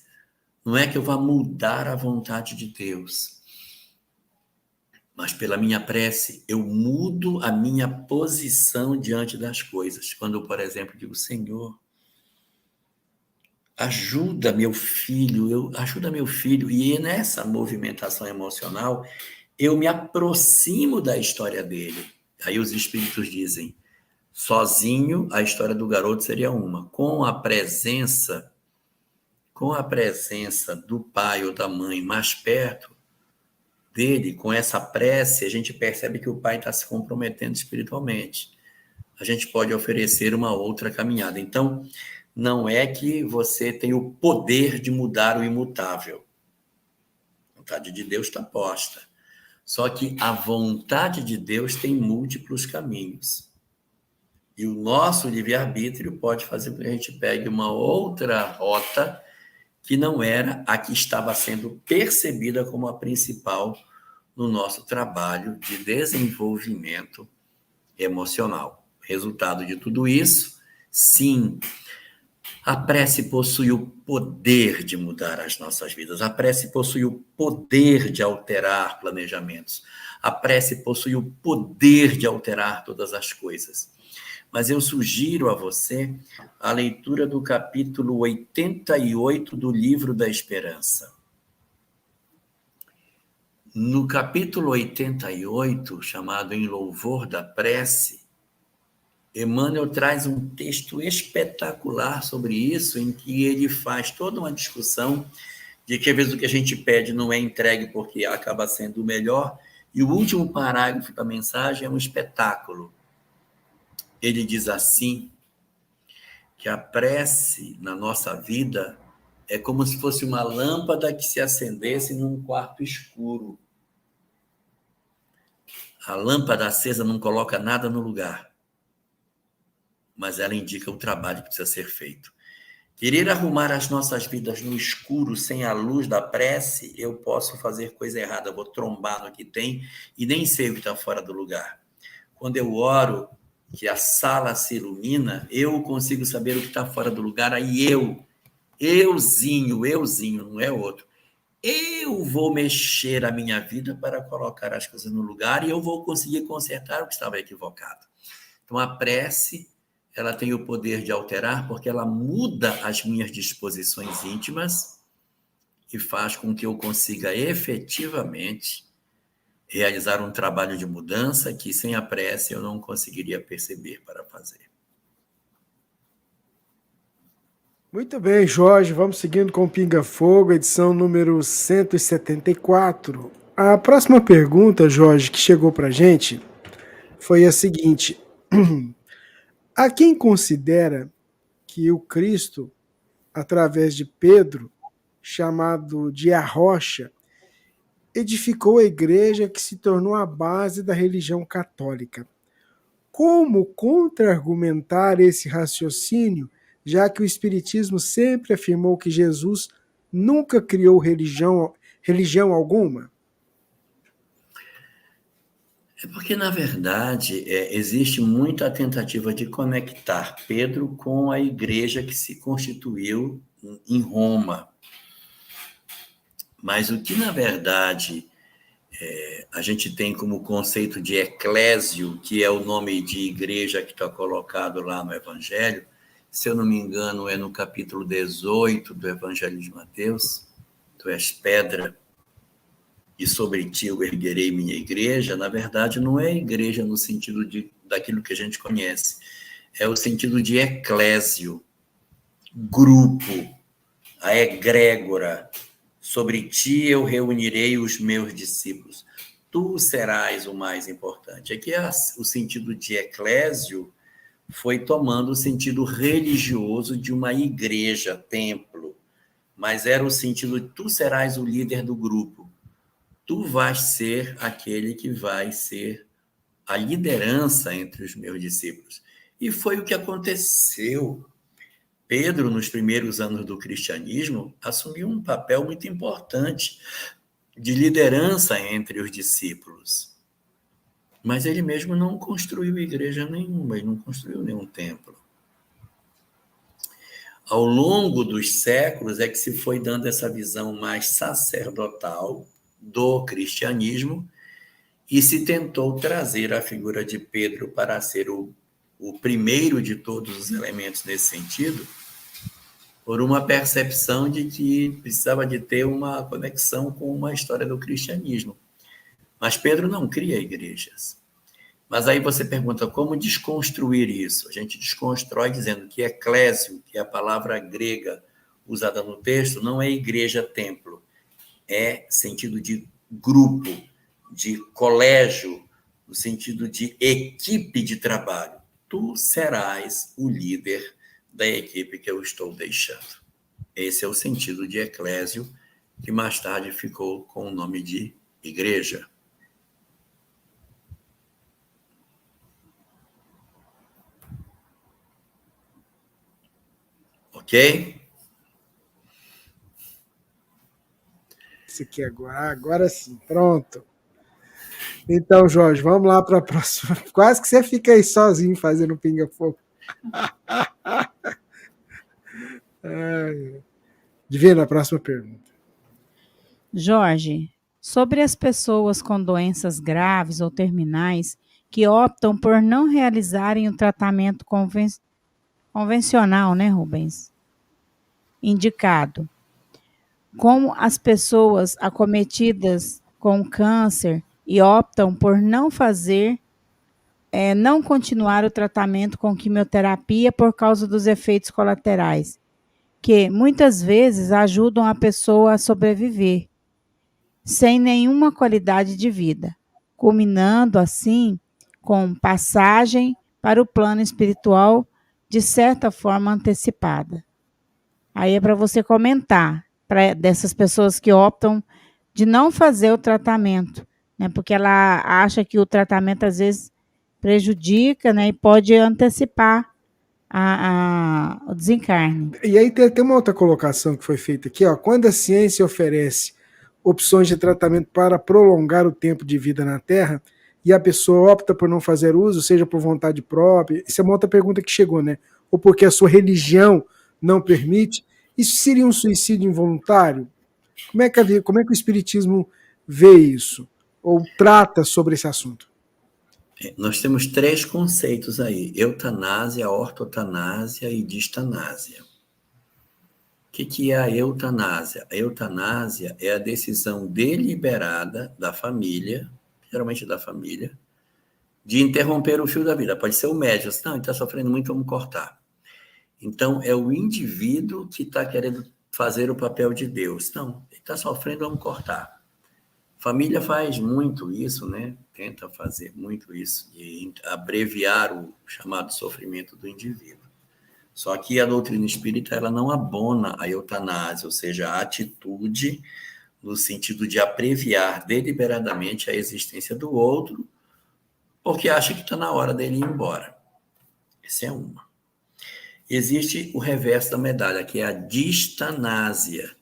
não é que eu vá mudar a vontade de Deus, mas pela minha prece, eu mudo a minha posição diante das coisas. Quando eu, por exemplo, digo, Senhor, ajuda meu filho, e nessa movimentação emocional, eu me aproximo da história dele. Aí os espíritos dizem, sozinho, a história do garoto seria uma. Com a presença do pai ou da mãe mais perto dele, com essa prece, a gente percebe que o pai está se comprometendo espiritualmente. A gente pode oferecer uma outra caminhada. Então, não é que você tem o poder de mudar o imutável. A vontade de Deus está posta. Só que a vontade de Deus tem múltiplos caminhos. E o nosso livre-arbítrio pode fazer com que a gente pegue uma outra rota que não era a que estava sendo percebida como a principal no nosso trabalho de desenvolvimento emocional. Resultado de tudo isso, sim, a prece possui o poder de mudar as nossas vidas. A prece possui o poder de alterar planejamentos. A prece possui o poder de alterar todas as coisas. Mas eu sugiro a você a leitura do capítulo 88 do Livro da Esperança. No capítulo 88, chamado Em Louvor da Prece, Emmanuel traz um texto espetacular sobre isso, em que ele faz toda uma discussão de que às vezes o que a gente pede não é entregue porque acaba sendo o melhor, e o último parágrafo da mensagem é um espetáculo. Ele diz assim, que a prece na nossa vida é como se fosse uma lâmpada que se acendesse num quarto escuro. A lâmpada acesa não coloca nada no lugar, mas ela indica o trabalho que precisa ser feito. Querer arrumar as nossas vidas no escuro, sem a luz da prece, eu posso fazer coisa errada, vou trombar no que tem e nem sei o que está fora do lugar. Quando eu oro, que a sala se ilumina, eu consigo saber o que está fora do lugar, aí euzinho, não é outro. Eu vou mexer a minha vida para colocar as coisas no lugar e eu vou conseguir consertar o que estava equivocado. Então, a prece, ela tem o poder de alterar porque ela muda as minhas disposições íntimas e faz com que eu consiga efetivamente realizar um trabalho de mudança que, sem a prece, eu não conseguiria perceber para fazer. Muito bem, Jorge. Vamos seguindo com o Pinga Fogo, edição número 174. A próxima pergunta, Jorge, que chegou para a gente foi a seguinte. Há quem considera que o Cristo, através de Pedro, chamado de a Rocha, edificou a igreja que se tornou a base da religião católica. Como contra-argumentar esse raciocínio, já que o Espiritismo sempre afirmou que Jesus nunca criou religião alguma? É porque, na verdade, existe muita tentativa de conectar Pedro com a igreja que se constituiu em Roma. Mas o que, na verdade, a gente tem como conceito de eclésio, que é o nome de igreja que está colocado lá no Evangelho, se eu não me engano, é no capítulo 18 do Evangelho de Mateus, tu és pedra, e sobre ti eu erguerei minha igreja, na verdade não é igreja no sentido daquilo que a gente conhece, é o sentido de eclésio, grupo, a egrégora. Sobre ti eu reunirei os meus discípulos. Tu serás o mais importante. Aqui o sentido de eclésio foi tomando o sentido religioso de uma igreja, templo, mas era o sentido de tu serás o líder do grupo. Tu vais ser aquele que vai ser a liderança entre os meus discípulos. E foi o que aconteceu. Pedro, nos primeiros anos do cristianismo, assumiu um papel muito importante de liderança entre os discípulos. Mas ele mesmo não construiu igreja nenhuma, ele não construiu nenhum templo. Ao longo dos séculos é que se foi dando essa visão mais sacerdotal do cristianismo e se tentou trazer a figura de Pedro para ser o primeiro de todos os elementos nesse sentido, por uma percepção de que precisava de ter uma conexão com uma história do cristianismo. Mas Pedro não cria igrejas. Mas aí você pergunta como desconstruir isso? A gente desconstrói dizendo que eclésio, que é a palavra grega usada no texto, não é igreja-templo, é sentido de grupo, de colégio, no sentido de equipe de trabalho. Tu serás o líder da equipe que eu estou deixando. Esse é o sentido de eclésio, que mais tarde ficou com o nome de igreja. Ok? Isso aqui agora sim, pronto. Então, Jorge, vamos lá para a próxima. Quase que você fica aí sozinho fazendo pinga-fogo. Divina, a próxima pergunta. Jorge, sobre as pessoas com doenças graves ou terminais que optam por não realizarem o tratamento convencional, né, Rubens? Indicado. Como as pessoas acometidas com câncer e optam por não fazer, não continuar o tratamento com quimioterapia por causa dos efeitos colaterais, que muitas vezes ajudam a pessoa a sobreviver, sem nenhuma qualidade de vida, culminando assim com passagem para o plano espiritual de certa forma antecipada. Aí é para você comentar dessas pessoas que optam de não fazer o tratamento, né? Porque ela acha que o tratamento às vezes prejudica, né? E pode antecipar o desencarne. E aí tem uma outra colocação que foi feita aqui, ó. Quando a ciência oferece opções de tratamento para prolongar o tempo de vida na Terra e a pessoa opta por não fazer uso, seja por vontade própria, isso é uma outra pergunta que chegou, né? Ou porque a sua religião não permite, isso seria um suicídio involuntário? Como é que o Espiritismo vê isso? Ou trata sobre esse assunto? Nós temos 3 conceitos aí: eutanásia, ortotanásia e distanásia. O que é a eutanásia? A eutanásia é a decisão deliberada da família, geralmente da família, de interromper o fio da vida. Pode ser o médico, não, ele está sofrendo muito, vamos cortar. Então, é o indivíduo que está querendo fazer o papel de Deus. Não, ele está sofrendo, vamos cortar. Família faz muito isso, né? Tenta fazer muito isso, de abreviar o chamado sofrimento do indivíduo. Só que a doutrina espírita ela não abona a eutanásia, ou seja, a atitude no sentido de abreviar deliberadamente a existência do outro, porque acha que está na hora dele ir embora. Essa é uma. Existe o reverso da medalha, que é a distanásia,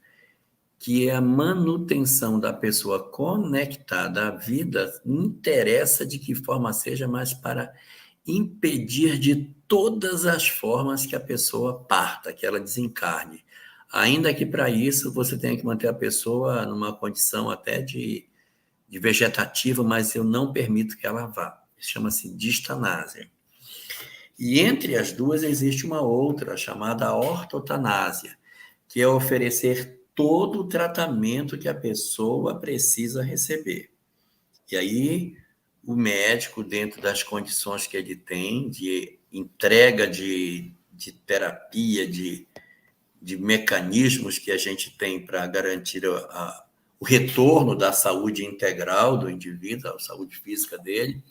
que é a manutenção da pessoa conectada à vida, não interessa de que forma seja, mas para impedir de todas as formas que a pessoa parta, que ela desencarne. Ainda que para isso você tenha que manter a pessoa numa condição até de vegetativa, mas eu não permito que ela vá. Chama-se distanásia. E entre as duas existe uma outra, chamada ortotanásia, que é oferecer todo o tratamento que a pessoa precisa receber. E aí, o médico, dentro das condições que ele tem, de entrega de terapia, de mecanismos que a gente tem para garantir o retorno da saúde integral do indivíduo, a saúde física dele,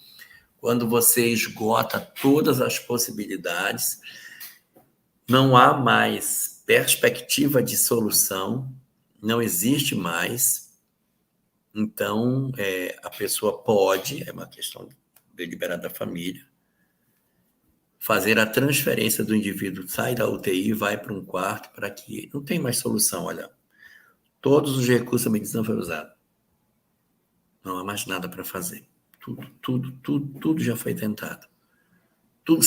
quando você esgota todas as possibilidades, não há mais perspectiva de solução, não existe mais. Então, a pessoa pode, é uma questão deliberada da família, fazer a transferência do indivíduo, sai da UTI e vai para um quarto, para que não tem mais solução. Olha, todos os recursos da medicina foram usados. Não há mais nada para fazer. Tudo já foi tentado. Tudo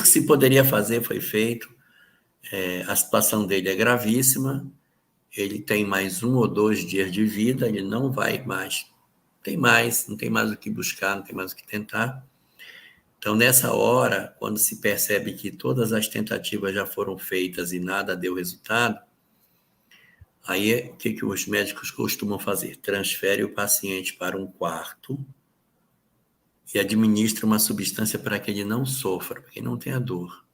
que se poderia fazer foi feito. A situação dele é gravíssima, ele tem mais 1 ou 2 dias de vida, ele não vai mais, não tem mais o que buscar, não tem mais o que tentar. Então, nessa hora, quando se percebe que todas as tentativas já foram feitas e nada deu resultado, aí o que os médicos costumam fazer? Transfere o paciente para um quarto e administra uma substância para que ele não sofra, para que ele não tenha dor.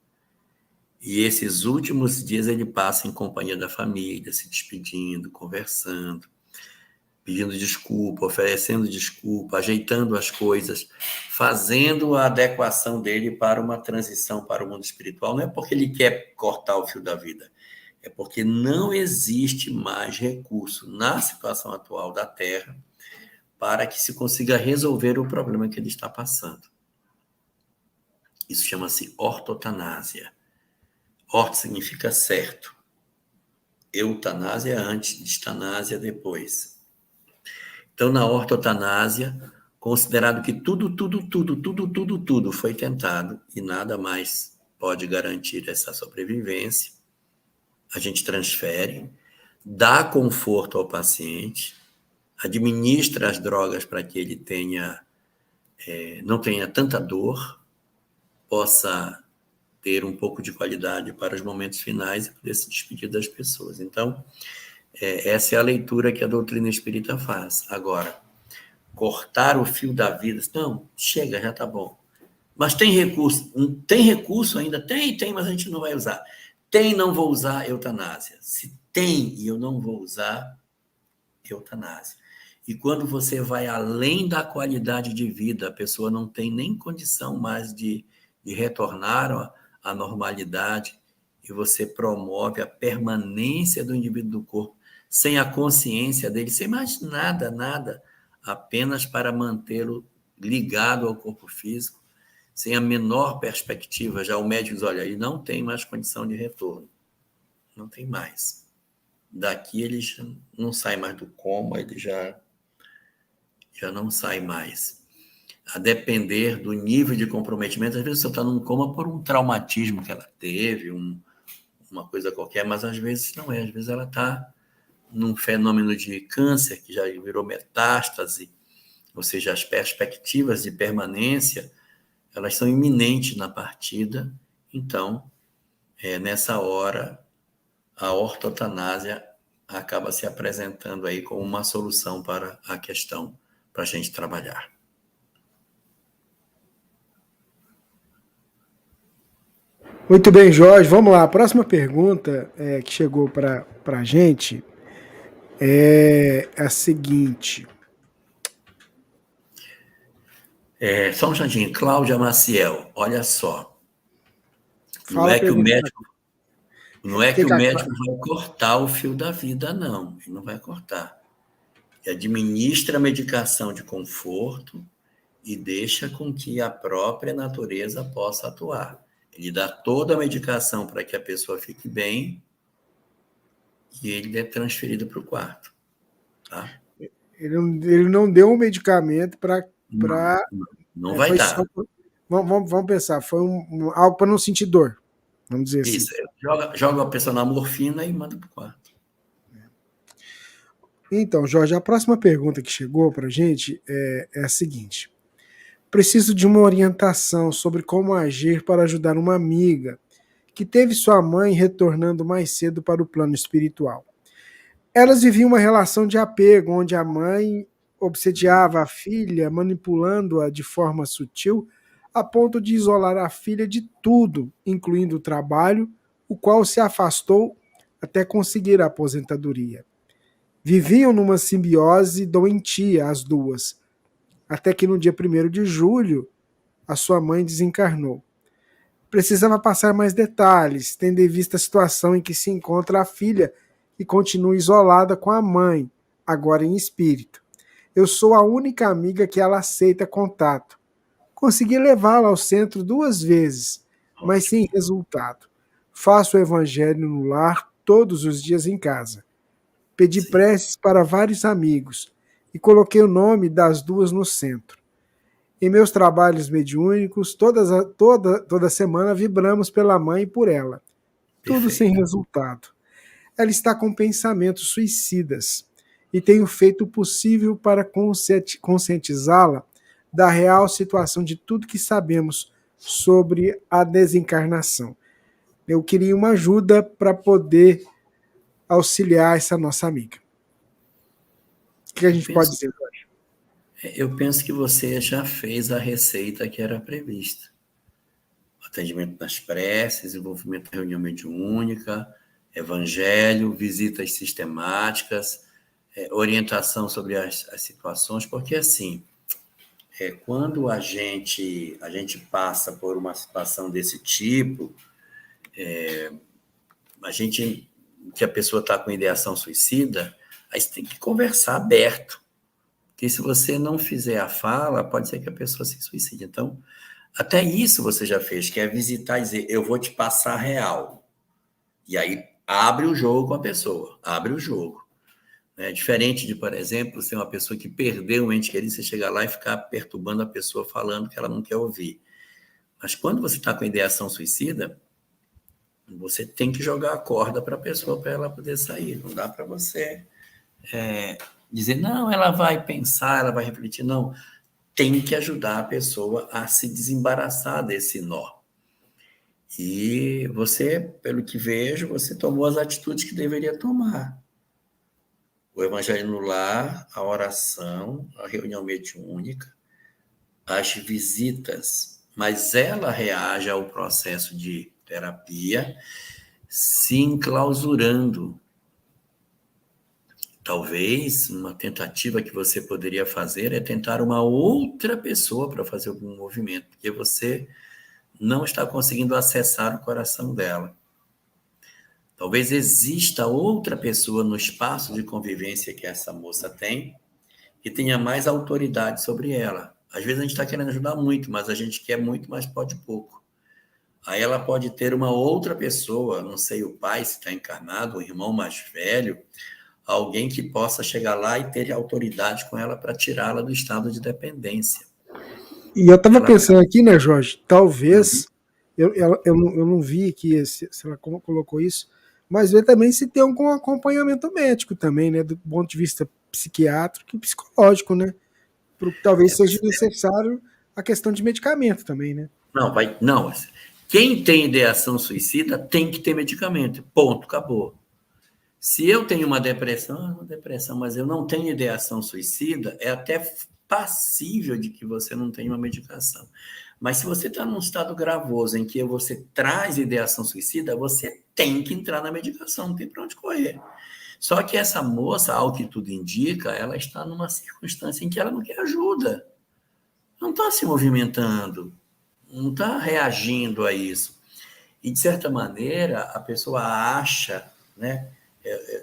E esses últimos dias ele passa em companhia da família, se despedindo, conversando, pedindo desculpa, oferecendo desculpa, ajeitando as coisas, fazendo a adequação dele para uma transição para o mundo espiritual. Não é porque ele quer cortar o fio da vida, é porque não existe mais recurso na situação atual da Terra para que se consiga resolver o problema que ele está passando. Isso chama-se ortotanásia. Orto significa certo. Eutanásia antes, distanásia depois. Então, na ortotanásia, considerado que tudo foi tentado e nada mais pode garantir essa sobrevivência, a gente transfere, dá conforto ao paciente, administra as drogas para que ele não tenha tanta dor, possa ter um pouco de qualidade para os momentos finais e poder se despedir das pessoas. Então, essa é a leitura que a doutrina espírita faz. Agora, cortar o fio da vida, não, chega, já está bom. Mas tem recurso? Tem recurso ainda? Tem, mas a gente não vai usar. Não vou usar, eutanásia. Se tem e eu não vou usar, eutanásia. E quando você vai além da qualidade de vida, a pessoa não tem nem condição mais de retornar à normalidade, e você promove a permanência do indivíduo do corpo, sem a consciência dele, sem mais nada, apenas para mantê-lo ligado ao corpo físico, sem a menor perspectiva. Já o médico diz, olha, ele não tem mais condição de retorno. Não tem mais. Daqui ele já não sai mais do coma, ele já não sai mais. A depender do nível de comprometimento, às vezes você está num coma por um traumatismo que ela teve, uma coisa qualquer, mas às vezes não é. Às vezes ela está num fenômeno de câncer que já virou metástase, ou seja, as perspectivas de permanência, elas são iminentes na partida. Então, nessa hora, a ortotanásia acaba se apresentando aí como uma solução para a questão, para a gente trabalhar. Muito bem, Jorge. Vamos lá. A próxima pergunta que chegou para a gente é a seguinte. Só um instantinho. Cláudia Maciel, olha só. Não é que o médico vai cortar o fio da vida, não. Ele não vai cortar. Ele administra a medicação de conforto e deixa com que a própria natureza possa atuar. Ele dá toda a medicação para que a pessoa fique bem e ele é transferido para o quarto. Tá? Ele não deu um medicamento para... Não vai dar. Vamos pensar, foi algo para não sentir dor. Vamos dizer isso, assim. Joga a pessoa na morfina e manda para o quarto. Então, Jorge, a próxima pergunta que chegou para a gente é a seguinte. Preciso de uma orientação sobre como agir para ajudar uma amiga que teve sua mãe retornando mais cedo para o plano espiritual. Elas viviam uma relação de apego, onde a mãe obsediava a filha, manipulando-a de forma sutil, a ponto de isolar a filha de tudo, incluindo o trabalho, o qual se afastou até conseguir a aposentadoria. Viviam numa simbiose doentia, as duas, até que no dia 1º de julho, a sua mãe desencarnou. Precisava passar mais detalhes, tendo em vista a situação em que se encontra a filha e continua isolada com a mãe, agora em espírito. Eu sou a única amiga que ela aceita contato. Consegui levá-la ao centro 2 vezes, mas sem resultado. Faço o evangelho no lar todos os dias em casa. Pedi preces para vários amigos e coloquei o nome das 2 no centro. Em meus trabalhos mediúnicos, toda semana vibramos pela mãe e por ela. tudo sem Perfeito. resultado. Ela está com pensamentos suicidas e tenho feito o possível para conscientizá-la da real situação de tudo que sabemos sobre a desencarnação. Eu queria uma ajuda para poder auxiliar essa nossa amiga. O que a Eu gente pode penso, dizer, Jorge? eu penso que você já fez a receita que era prevista. Atendimento nas preces, envolvimento em reunião mediúnica, evangelho, visitas sistemáticas, orientação sobre as situações, porque assim, quando a gente passa por uma situação desse tipo, que a pessoa está com ideação suicida, aí você tem que conversar aberto, porque se você não fizer a fala, pode ser que a pessoa se suicide. Então, até isso você já fez, que é visitar e dizer, eu vou te passar a real. E aí abre o jogo com a pessoa, abre o jogo. Diferente de, por exemplo, ser uma pessoa que perdeu um ente querido, você chegar lá e ficar perturbando a pessoa falando que ela não quer ouvir. Mas quando você está com ideação suicida, você tem que jogar a corda para a pessoa para ela poder sair. Não dá para você dizer, não, ela vai pensar, ela vai refletir. Não, tem que ajudar a pessoa a se desembaraçar desse nó. E você, pelo que vejo, você tomou as atitudes que deveria tomar. O evangelho no lar, a oração, a reunião mediúnica, as visitas, mas ela reage ao processo de terapia se enclausurando. Talvez uma tentativa que você poderia fazer é tentar uma outra pessoa para fazer algum movimento, porque você não está conseguindo acessar o coração dela. Talvez exista outra pessoa no espaço de convivência que essa moça tem, que tenha mais autoridade sobre ela. Às vezes a gente está querendo ajudar muito, mas a gente quer muito, mas pode pouco. Aí ela pode ter uma outra pessoa, não sei, o pai, se está encarnado, o irmão mais velho, alguém que possa chegar lá e ter autoridade com ela para tirá-la do estado de dependência. E eu estava pensando aqui, né, Jorge? Talvez, eu não vi aqui se ela colocou isso, mas ver também se tem algum acompanhamento médico também, né, do ponto de vista psiquiátrico e psicológico, né? Porque talvez seja necessário a questão de medicamento também, né? Não. Quem tem ideação suicida tem que ter medicamento. Ponto, acabou. Se eu tenho uma depressão, mas eu não tenho ideação suicida, é até passível de que você não tenha uma medicação. Mas se você está num estado gravoso em que você traz ideação suicida, você tem que entrar na medicação, não tem para onde correr. Só que essa moça, ao que tudo indica, ela está numa circunstância em que ela não quer ajuda. Não está se movimentando, não está reagindo a isso. E, de certa maneira, a pessoa acha, né?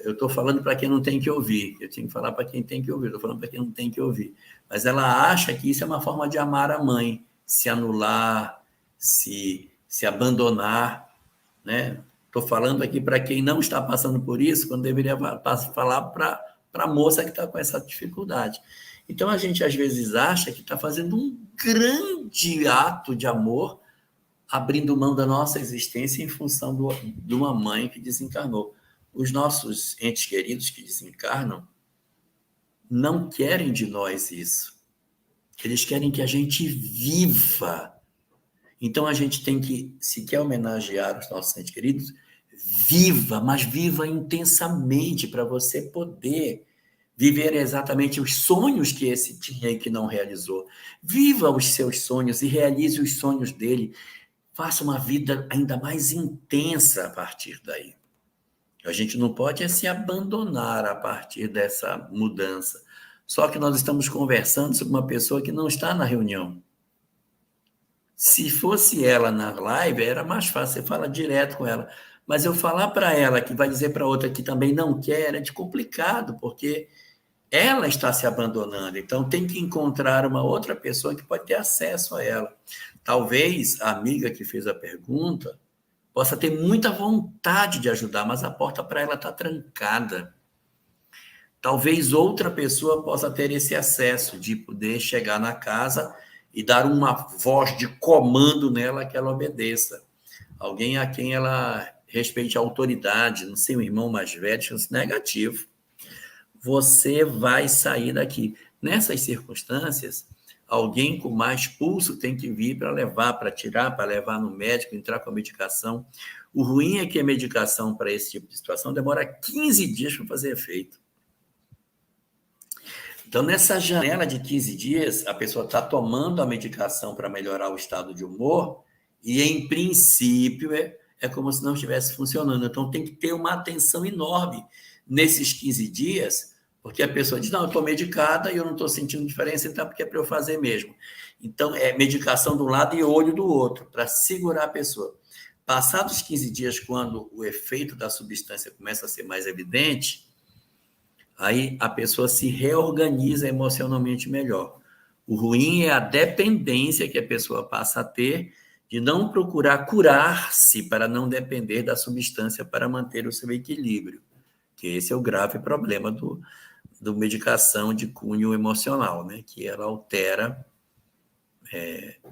Eu estou falando para quem não tem que ouvir, eu tenho que falar para quem tem que ouvir, estou falando para quem não tem que ouvir. Mas ela acha que isso é uma forma de amar a mãe, se anular, se abandonar, né? Estou falando aqui para quem não está passando por isso, quando deveria falar para a moça que está com essa dificuldade. Então, a gente, às vezes, acha que está fazendo um grande ato de amor, abrindo mão da nossa existência em função de uma mãe que desencarnou. Os nossos entes queridos que desencarnam não querem de nós isso. Eles querem que a gente viva. Então, a gente tem que, se quer homenagear os nossos entes queridos, viva, mas viva intensamente para você poder viver exatamente os sonhos que esse tinha e que não realizou. Viva os seus sonhos e realize os sonhos dele. Faça uma vida ainda mais intensa a partir daí. A gente não pode se abandonar a partir dessa mudança. Só que nós estamos conversando sobre uma pessoa que não está na reunião. Se fosse ela na live, era mais fácil, você fala direto com ela. Mas eu falar para ela que vai dizer para outra que também não quer, é de complicado, porque ela está se abandonando. Então, tem que encontrar uma outra pessoa que pode ter acesso a ela. Talvez a amiga que fez a pergunta possa ter muita vontade de ajudar, mas a porta para ela está trancada. Talvez outra pessoa possa ter esse acesso de poder chegar na casa e dar uma voz de comando nela que ela obedeça. Alguém a quem ela respeite a autoridade, no seu irmão mais velho, negativo. Você vai sair daqui. Nessas circunstâncias, alguém com mais pulso tem que vir para levar, para tirar, para levar no médico, entrar com a medicação. O ruim é que a medicação para esse tipo de situação demora 15 dias para fazer efeito. Então, nessa janela de 15 dias, a pessoa está tomando a medicação para melhorar o estado de humor e, em princípio, é como se não estivesse funcionando. Então, tem que ter uma atenção enorme nesses 15 dias, porque a pessoa diz, não, eu estou medicada e eu não estou sentindo diferença, então porque é para eu fazer mesmo. Então, é medicação de um lado e olho do outro, para segurar a pessoa. Passados 15 dias, quando o efeito da substância começa a ser mais evidente, aí a pessoa se reorganiza emocionalmente melhor. O ruim é a dependência que a pessoa passa a ter de não procurar curar-se para não depender da substância para manter o seu equilíbrio, que esse é o grave problema do medicação de cunho emocional, né? Que ela altera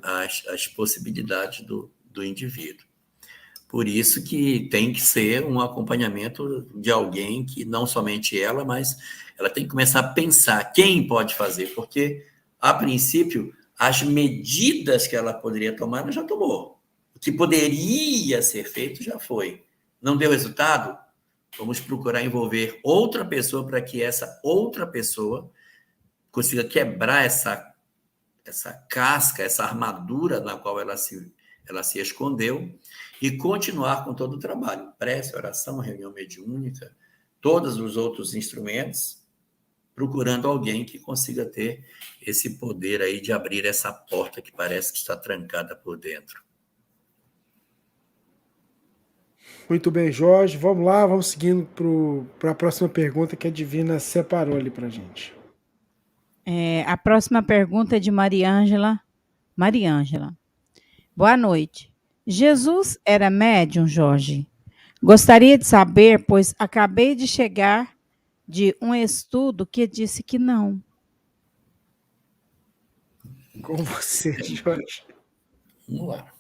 as possibilidades do indivíduo. Por isso que tem que ser um acompanhamento de alguém que não somente ela, mas ela tem que começar a pensar quem pode fazer, porque, a princípio, as medidas que ela poderia tomar, ela já tomou. O que poderia ser feito já foi. Não deu resultado? Vamos procurar envolver outra pessoa para que essa outra pessoa consiga quebrar essa casca, essa armadura na qual ela se escondeu e continuar com todo o trabalho. Prece, oração, reunião mediúnica, todos os outros instrumentos, procurando alguém que consiga ter esse poder aí de abrir essa porta que parece que está trancada por dentro. Muito bem, Jorge. Vamos lá, vamos seguindo para a próxima pergunta que a Divina separou ali para a gente. A próxima pergunta é de Mariângela. Mariângela. Boa noite. Jesus era médium, Jorge? Gostaria de saber, pois acabei de chegar de um estudo que disse que não. Com você, Jorge. Vamos lá.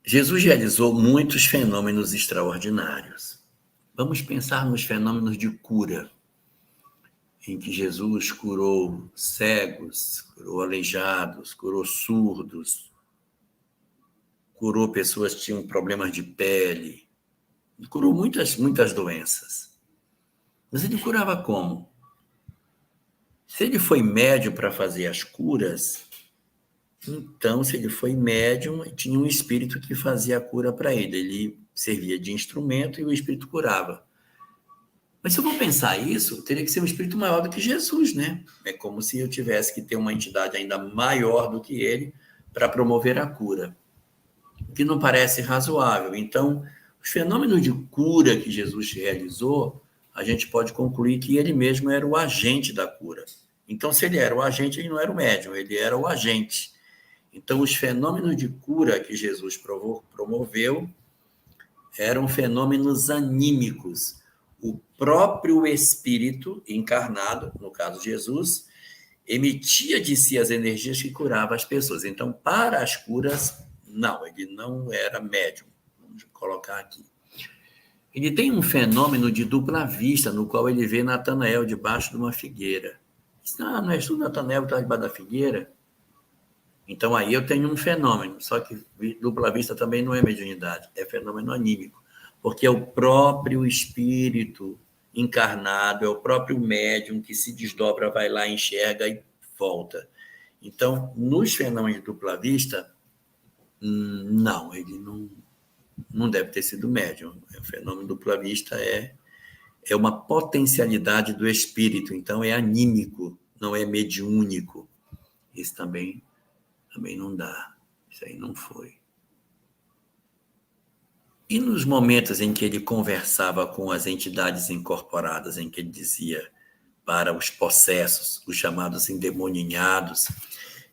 Jesus realizou muitos fenômenos extraordinários. Vamos pensar nos fenômenos de cura, em que Jesus curou cegos, curou aleijados, curou surdos, curou pessoas que tinham problemas de pele, curou muitas doenças. Mas ele curava como? Se ele foi médium para fazer as curas, então, se ele foi médium, tinha um espírito que fazia a cura para ele. Ele servia de instrumento e o espírito curava. Mas se eu vou pensar isso, teria que ser um espírito maior do que Jesus, né? É como se eu tivesse que ter uma entidade ainda maior do que ele para promover a cura, o que não parece razoável. Então, os fenômenos de cura que Jesus realizou, a gente pode concluir que ele mesmo era o agente da cura. Então, se ele era o agente, ele não era o médium, ele era o agente. Então, os fenômenos de cura que Jesus promoveu eram fenômenos anímicos. O próprio espírito encarnado, no caso de Jesus, emitia de si as energias que curavam as pessoas. Então, para as curas, não, ele não era médium. Vamos colocar aqui. Ele tem um fenômeno de dupla vista, no qual ele vê Natanael debaixo de uma figueira. Diz, não é tu, Natanael, que está debaixo da figueira? Então, aí eu tenho um fenômeno, só que dupla vista também não é mediunidade, é fenômeno anímico, porque é o próprio espírito encarnado, é o próprio médium que se desdobra, vai lá, enxerga e volta. Então, nos fenômenos de dupla vista, não, ele não deve ter sido médium. O fenômeno de dupla vista é uma potencialidade do espírito, então é anímico, não é mediúnico. Isso também não dá. Isso aí não foi. E nos momentos em que ele conversava com as entidades incorporadas, em que ele dizia para os possessos, os chamados endemoninhados,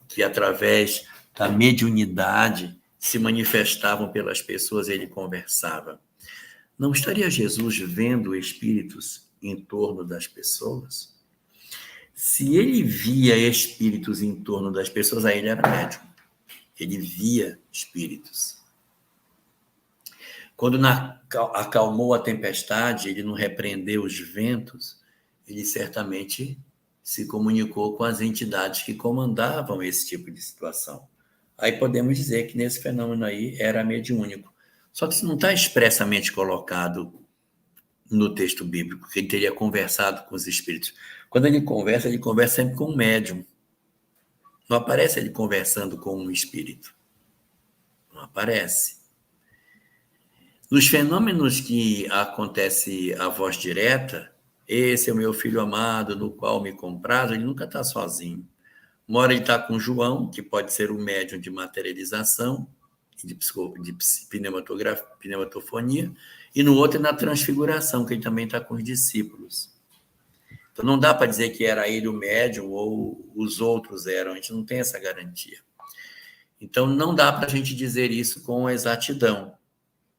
que através da mediunidade se manifestavam pelas pessoas, ele conversava. Não estaria Jesus vendo espíritos em torno das pessoas? Se ele via espíritos em torno das pessoas, aí ele era médium. Ele via espíritos. Quando acalmou a tempestade, ele não repreendeu os ventos, ele certamente se comunicou com as entidades que comandavam esse tipo de situação. Aí podemos dizer que nesse fenômeno aí era mediúnico. Só que isso não está expressamente colocado no texto bíblico, que ele teria conversado com os espíritos. Quando ele conversa sempre com um médium. Não aparece ele conversando com um espírito. Não aparece. Nos fenômenos que acontece a voz direta, esse é o meu filho amado, no qual me comprazo, ele nunca está sozinho. Uma hora ele está com João, que pode ser o médium de materialização, de pneumatofonia, e no outro é na transfiguração, que ele também está com os discípulos. Então não dá para dizer que era ele o médium ou os outros eram, a gente não tem essa garantia. Então não dá para a gente dizer isso com exatidão.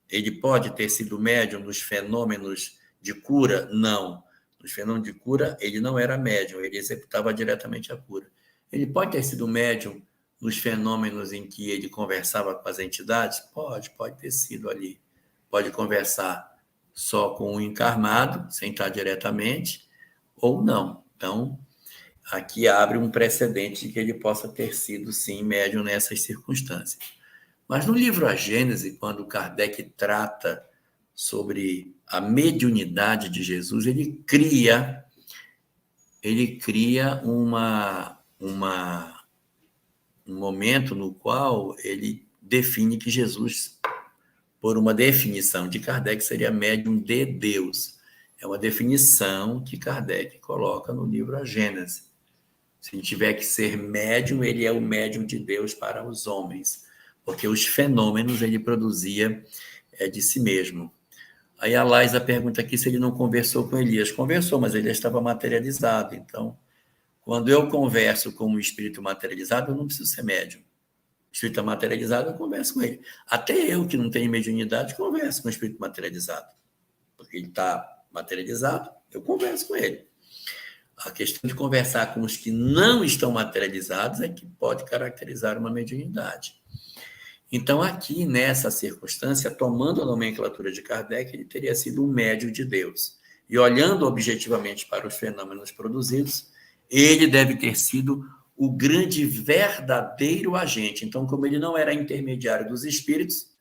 Ele pode ter sido médium nos fenômenos de cura? Não. Nos fenômenos de cura, ele não era médium, ele executava diretamente a cura. Ele pode ter sido médium nos fenômenos em que ele conversava com as entidades? Pode ter sido ali. Pode conversar só com o encarnado, sem estar diretamente, ou não. Então, aqui abre um precedente de que ele possa ter sido, sim, médium nessas circunstâncias. Mas no livro A Gênese, quando Kardec trata sobre a mediunidade de Jesus, ele cria um momento no qual ele define que Jesus, por uma definição de Kardec, seria médium de Deus. É uma definição que Kardec coloca no livro A Gênese. Se ele tiver que ser médium, ele é o médium de Deus para os homens, porque os fenômenos ele produzia de si mesmo. Aí a Laísa pergunta aqui se ele não conversou com Elias. Conversou, mas ele estava materializado. Então, quando eu converso com um espírito materializado, eu não preciso ser médium. O espírito materializado, eu converso com ele. Até eu, que não tenho mediunidade, converso com o espírito materializado. Porque ele está materializado, eu converso com ele. A questão de conversar com os que não estão materializados é que pode caracterizar uma mediunidade. Então, aqui, nessa circunstância, tomando a nomenclatura de Kardec, ele teria sido um médium de Deus. E olhando objetivamente para os fenômenos produzidos, ele deve ter sido o grande verdadeiro agente. Então, como ele não era intermediário dos espíritos,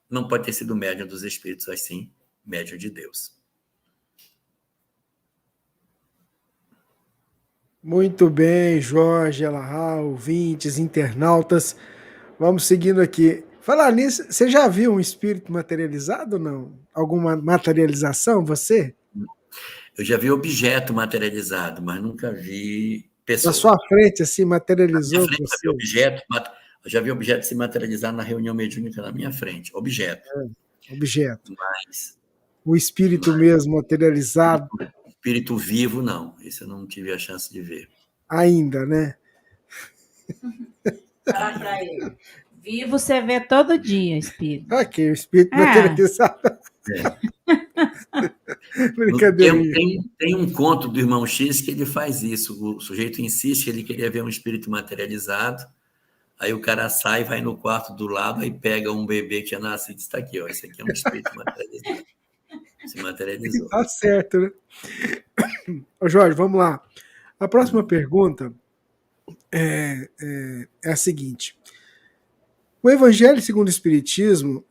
não pode ter sido médium dos espíritos, assim, médium de Deus. Muito bem, Jorge, Elahá, ouvintes, internautas. Vamos seguindo aqui. Falar nisso, você já viu um espírito materializado ou não? Alguma materialização, você? Eu já vi objeto materializado, mas nunca vi pessoa. Na sua frente, assim, materializou frente, você? Eu já vi objeto se materializar na reunião mediúnica na minha frente. Objeto. Objeto. Mas O espírito mesmo materializado. Espírito vivo, não. Isso eu não tive a chance de ver. Ainda, né? Fala pra ele. Vivo você vê todo dia, espírito. Ok, o espírito materializado. Brincadeira. Tem um conto do Irmão X que ele faz isso. O sujeito insiste que ele queria ver um espírito materializado. Aí o cara sai, vai no quarto do lado, aí pega um bebê que tinha nascido e diz, está aqui, ó, esse aqui é um espírito materializado. Se materializou. Tá certo, né? Ô Jorge, vamos lá. A próxima pergunta é a seguinte. O Evangelho segundo o Espiritismo,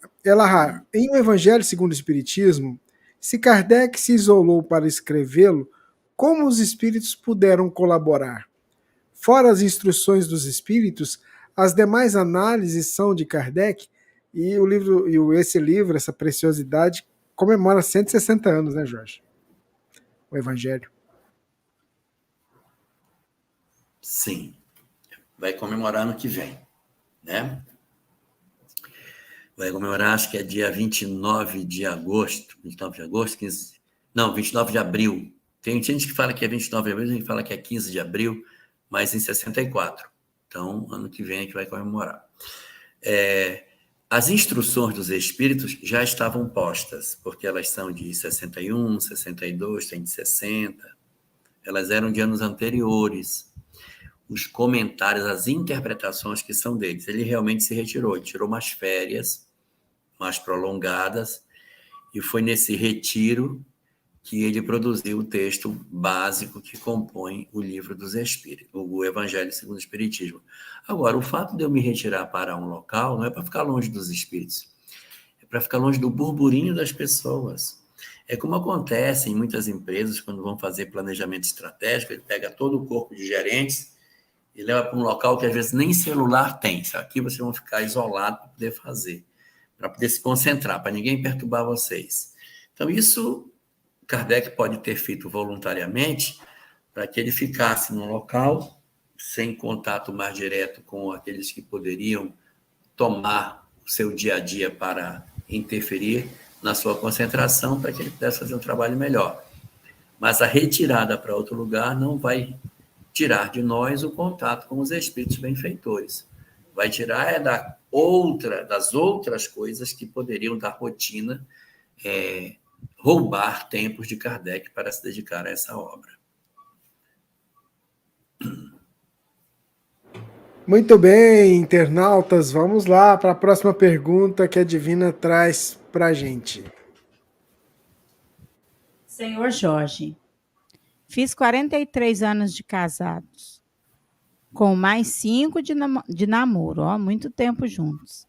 em O Evangelho segundo o Espiritismo, se Kardec se isolou para escrevê-lo, como os espíritos puderam colaborar? Fora as instruções dos espíritos, as demais análises são de Kardec, e esse livro, essa preciosidade, comemora 160 anos, né, Jorge? O Evangelho. Sim. Vai comemorar no que vem, né? Vai comemorar, acho que é dia 29 de agosto. 29 de agosto? 29 de abril. Tem gente que fala que é 29 de abril, tem gente que fala que é 15 de abril, mas em 64. Então, ano que vem a gente vai comemorar. As instruções dos espíritos já estavam postas, porque elas são de 61, 62, tem de 60. Elas eram de anos anteriores. Os comentários, as interpretações que são deles. Ele realmente se retirou, ele tirou umas férias mais prolongadas, e foi nesse retiro que ele produziu o texto básico que compõe o livro dos Espíritos, o Evangelho segundo o Espiritismo. Agora, o fato de eu me retirar para um local não é para ficar longe dos espíritos, é para ficar longe do burburinho das pessoas. É como acontece em muitas empresas, quando vão fazer planejamento estratégico, ele pega todo o corpo de gerentes e leva para um local que às vezes nem celular tem. Aqui vocês vão ficar isolados para poder fazer, para poder se concentrar, para ninguém perturbar vocês. Então, isso Kardec pode ter feito voluntariamente para que ele ficasse num local sem contato mais direto com aqueles que poderiam tomar o seu dia a dia para interferir na sua concentração, para que ele pudesse fazer um trabalho melhor. Mas a retirada para outro lugar não vai tirar de nós o contato com os espíritos benfeitores. Vai tirar das outras coisas que poderiam, da rotina, roubar tempos de Kardec para se dedicar a essa obra. Muito bem, internautas, vamos lá para a próxima pergunta que a Divina traz para a gente. Senhor Jorge, fiz 43 anos de casados, com mais 5 de namoro, muito tempo juntos.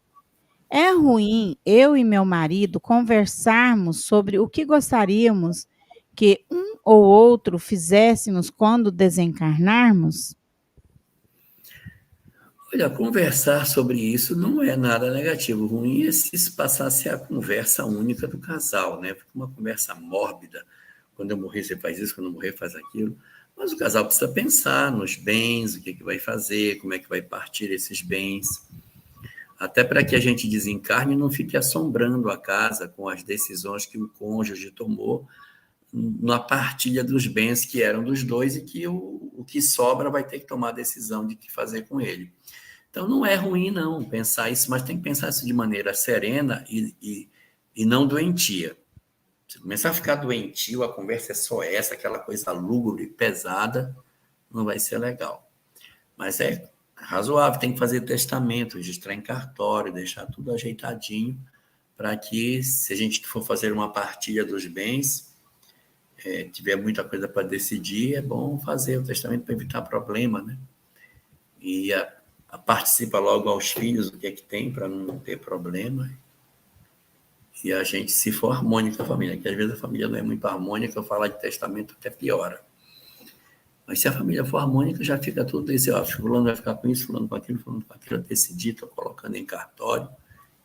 É ruim eu e meu marido conversarmos sobre o que gostaríamos que um ou outro fizéssemos quando desencarnarmos? Olha, conversar sobre isso não é nada negativo. O ruim é se isso passasse a conversa única do casal, né? Fica uma conversa mórbida. Quando eu morrer, você faz isso, quando eu morrer, faz aquilo. Mas o casal precisa pensar nos bens, o que vai fazer, como é que vai partir esses bens. Até para que a gente desencarne e não fique assombrando a casa com as decisões que o cônjuge tomou na partilha dos bens que eram dos dois e que o que sobra vai ter que tomar a decisão de que fazer com ele. Então, não é ruim, não, pensar isso, mas tem que pensar isso de maneira serena e não doentia. Se começar a ficar doentio, a conversa é só essa, aquela coisa lúgubre, pesada, não vai ser legal. Mas é razoável, tem que fazer testamento, registrar em cartório, deixar tudo ajeitadinho, para que, se a gente for fazer uma partilha dos bens, tiver muita coisa para decidir, é bom fazer o testamento para evitar problema, né? E participa logo aos filhos o que é que tem para não ter problema. E a gente, se for harmônica a família, que às vezes a família não é muito harmônica, falar de testamento até piora. Mas se a família for harmônica, já fica tudo desse, fulano vai ficar com isso, fulano com aquilo, decidir, estou colocando em cartório,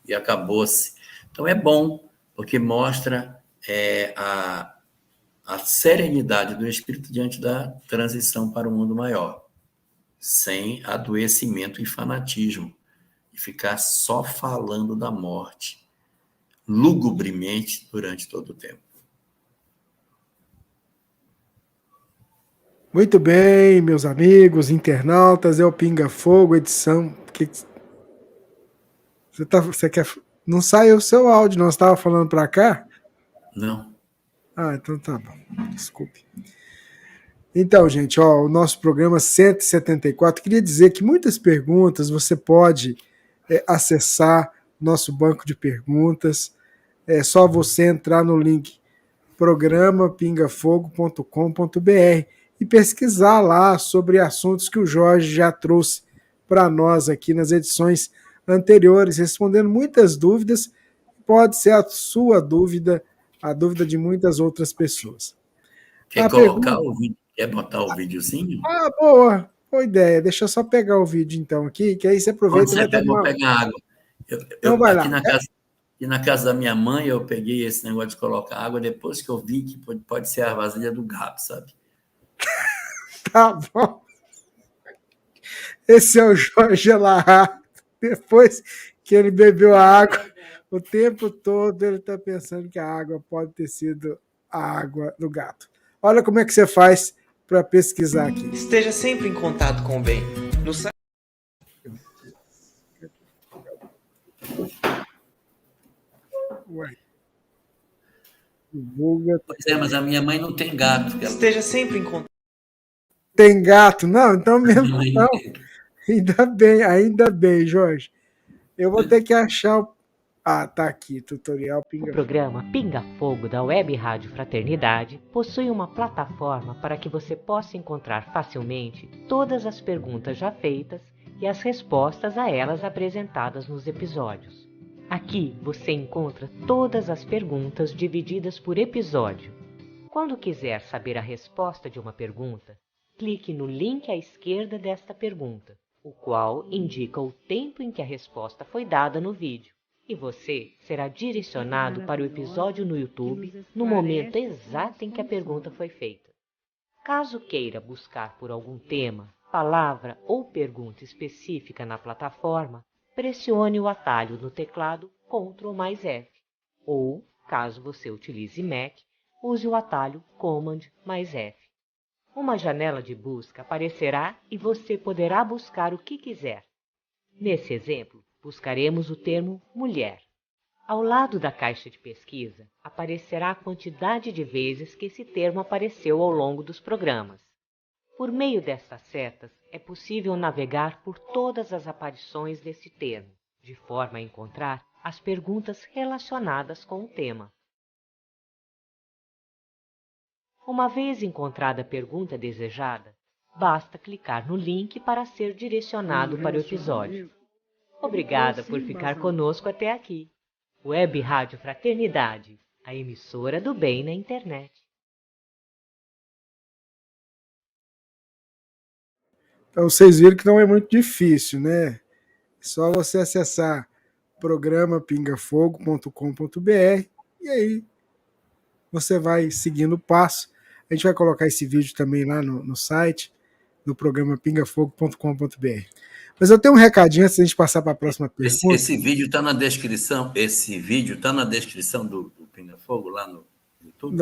e acabou-se. Então é bom, porque mostra a serenidade do espírito diante da transição para o mundo maior, sem adoecimento e fanatismo, e ficar só falando da morte, lugubremente, durante todo o tempo. Muito bem, meus amigos, internautas, é o Pinga Fogo, edição. Você quer. Não saiu o seu áudio, não estava falando para cá? Não. Então tá bom. Desculpe. Então, gente, o nosso programa 174, queria dizer que muitas perguntas você pode acessar nosso banco de perguntas. É só você entrar no link programapingafogo.com.br e pesquisar lá sobre assuntos que o Jorge já trouxe para nós aqui nas edições anteriores, respondendo muitas dúvidas. Pode ser a sua dúvida, a dúvida de muitas outras pessoas. Quer colocar o vídeo? Quer botar o videozinho? Boa ideia. Deixa eu só pegar o vídeo então aqui, que aí você aproveita. Quando você pega, vou pegar água. Então vai aqui lá. Na casa da minha mãe, eu peguei esse negócio de colocar água depois que eu vi que pode ser a vasilha do gato, sabe? Tá bom. Esse é o Jorge Elahá. Depois que ele bebeu a água, o tempo todo ele está pensando que a água pode ter sido a água do gato. Olha como é que você faz para pesquisar aqui. Esteja sempre em contato com o bem. No site. Ué. Pois é, mas a minha mãe não tem gato. Esteja sempre em contato. Tem gato? Não, então mesmo não. Ainda bem, Jorge. Eu vou ter que achar Ah, tá aqui, tutorial O Pinga. programa Pinga Fogo da Web Rádio Fraternidade possui uma plataforma para que você possa encontrar facilmente todas as perguntas já feitas e as respostas a elas apresentadas nos episódios. Aqui você encontra todas as perguntas divididas por episódio. Quando quiser saber a resposta de uma pergunta, clique no link à esquerda desta pergunta, o qual indica o tempo em que a resposta foi dada no vídeo. E você será direcionado para o episódio no YouTube no momento exato em que a pergunta foi feita. Caso queira buscar por algum tema, palavra ou pergunta específica na plataforma, pressione o atalho no teclado Ctrl+F. Ou, caso você utilize Mac, use o atalho Command+F. Uma janela de busca aparecerá e você poderá buscar o que quiser. Nesse exemplo, buscaremos o termo mulher. Ao lado da caixa de pesquisa, aparecerá a quantidade de vezes que esse termo apareceu ao longo dos programas. Por meio destas setas, é possível navegar por todas as aparições desse termo, de forma a encontrar as perguntas relacionadas com o tema. Uma vez encontrada a pergunta desejada, basta clicar no link para ser direcionado para o episódio. Obrigada por ficar conosco até aqui. Web Rádio Fraternidade, a emissora do bem na internet. Então vocês viram que não é muito difícil, né? É só você acessar programapingafogo.com.br e aí você vai seguindo o passo. A gente vai colocar esse vídeo também lá no site, no programa pingafogo.com.br. Mas eu tenho um recadinho antes de a gente passar para a próxima pergunta. Esse vídeo está na descrição. Esse vídeo está na descrição do Pinga Fogo lá no YouTube.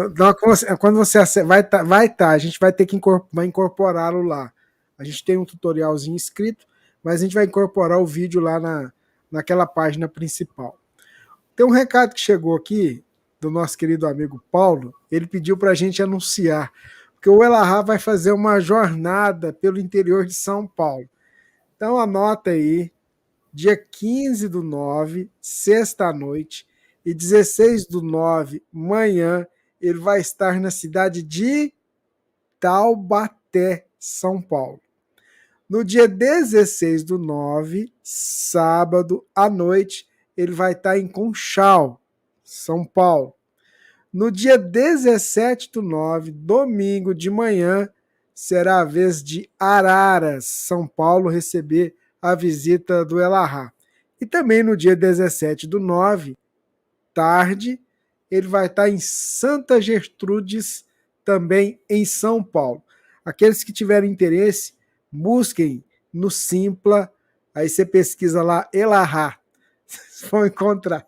Quando você acessa, vai tá, a gente vai ter que incorporá-lo lá. A gente tem um tutorialzinho escrito, mas a gente vai incorporar o vídeo lá naquela página principal. Tem um recado que chegou aqui do nosso querido amigo Paulo. Ele pediu para a gente anunciar, porque o Elahá vai fazer uma jornada pelo interior de São Paulo. Então anota aí, dia 15/9, sexta-noite, e 16/9, manhã, ele vai estar na cidade de Taubaté, São Paulo. No dia 16/9, sábado à noite, ele vai estar em Conchal, São Paulo. No dia 17/9, domingo de manhã, será a vez de Araras, São Paulo, receber a visita do Elahá. E também no dia 17/9, tarde, ele vai estar em Santa Gertrudes, também em São Paulo. Aqueles que tiverem interesse, busquem no Simpla, aí você pesquisa lá Elahá, vocês vão encontrar.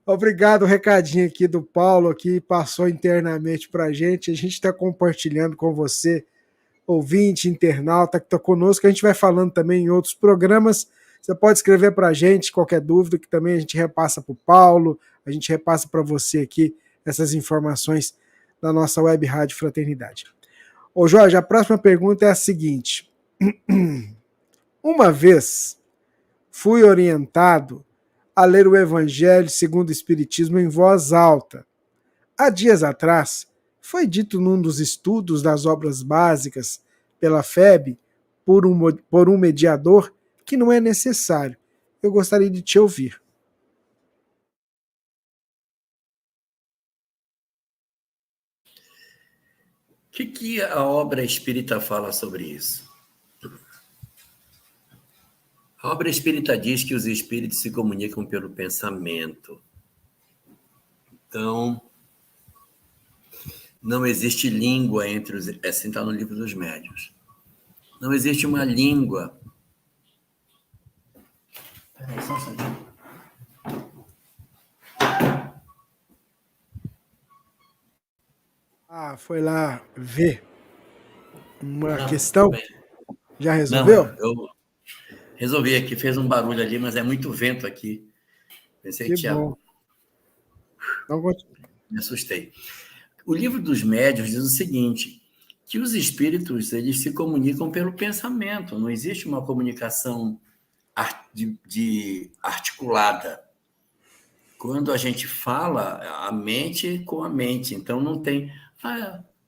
Obrigado, o recadinho aqui do Paulo, que passou internamente para a gente está compartilhando com você, ouvinte, internauta que está conosco, a gente vai falando também em outros programas. Você pode escrever para a gente qualquer dúvida, que também a gente repassa para o Paulo, a gente repassa para você aqui essas informações da nossa Web Rádio Fraternidade. Ô Jorge, a próxima pergunta é a seguinte. Uma vez fui orientado a ler o Evangelho segundo o Espiritismo em voz alta. Há dias atrás, foi dito num dos estudos das obras básicas pela FEB, por um mediador, que não é necessário. Eu gostaria de te ouvir. O que a obra espírita fala sobre isso? A obra espírita diz que os espíritos se comunicam pelo pensamento. Então, não existe língua entre os... Assim está no Livro dos Médiuns. Não existe uma língua. Peraí, só um instantinho. Foi lá ver uma questão? Já resolveu? Não, eu resolvi aqui, fez um barulho ali, mas é muito vento aqui. Pensei que tinha... bom. Então, me assustei. O Livro dos Médiuns diz o seguinte, que os espíritos eles se comunicam pelo pensamento, não existe uma comunicação articulada. Quando a gente fala, a mente com a mente. Então, não tem...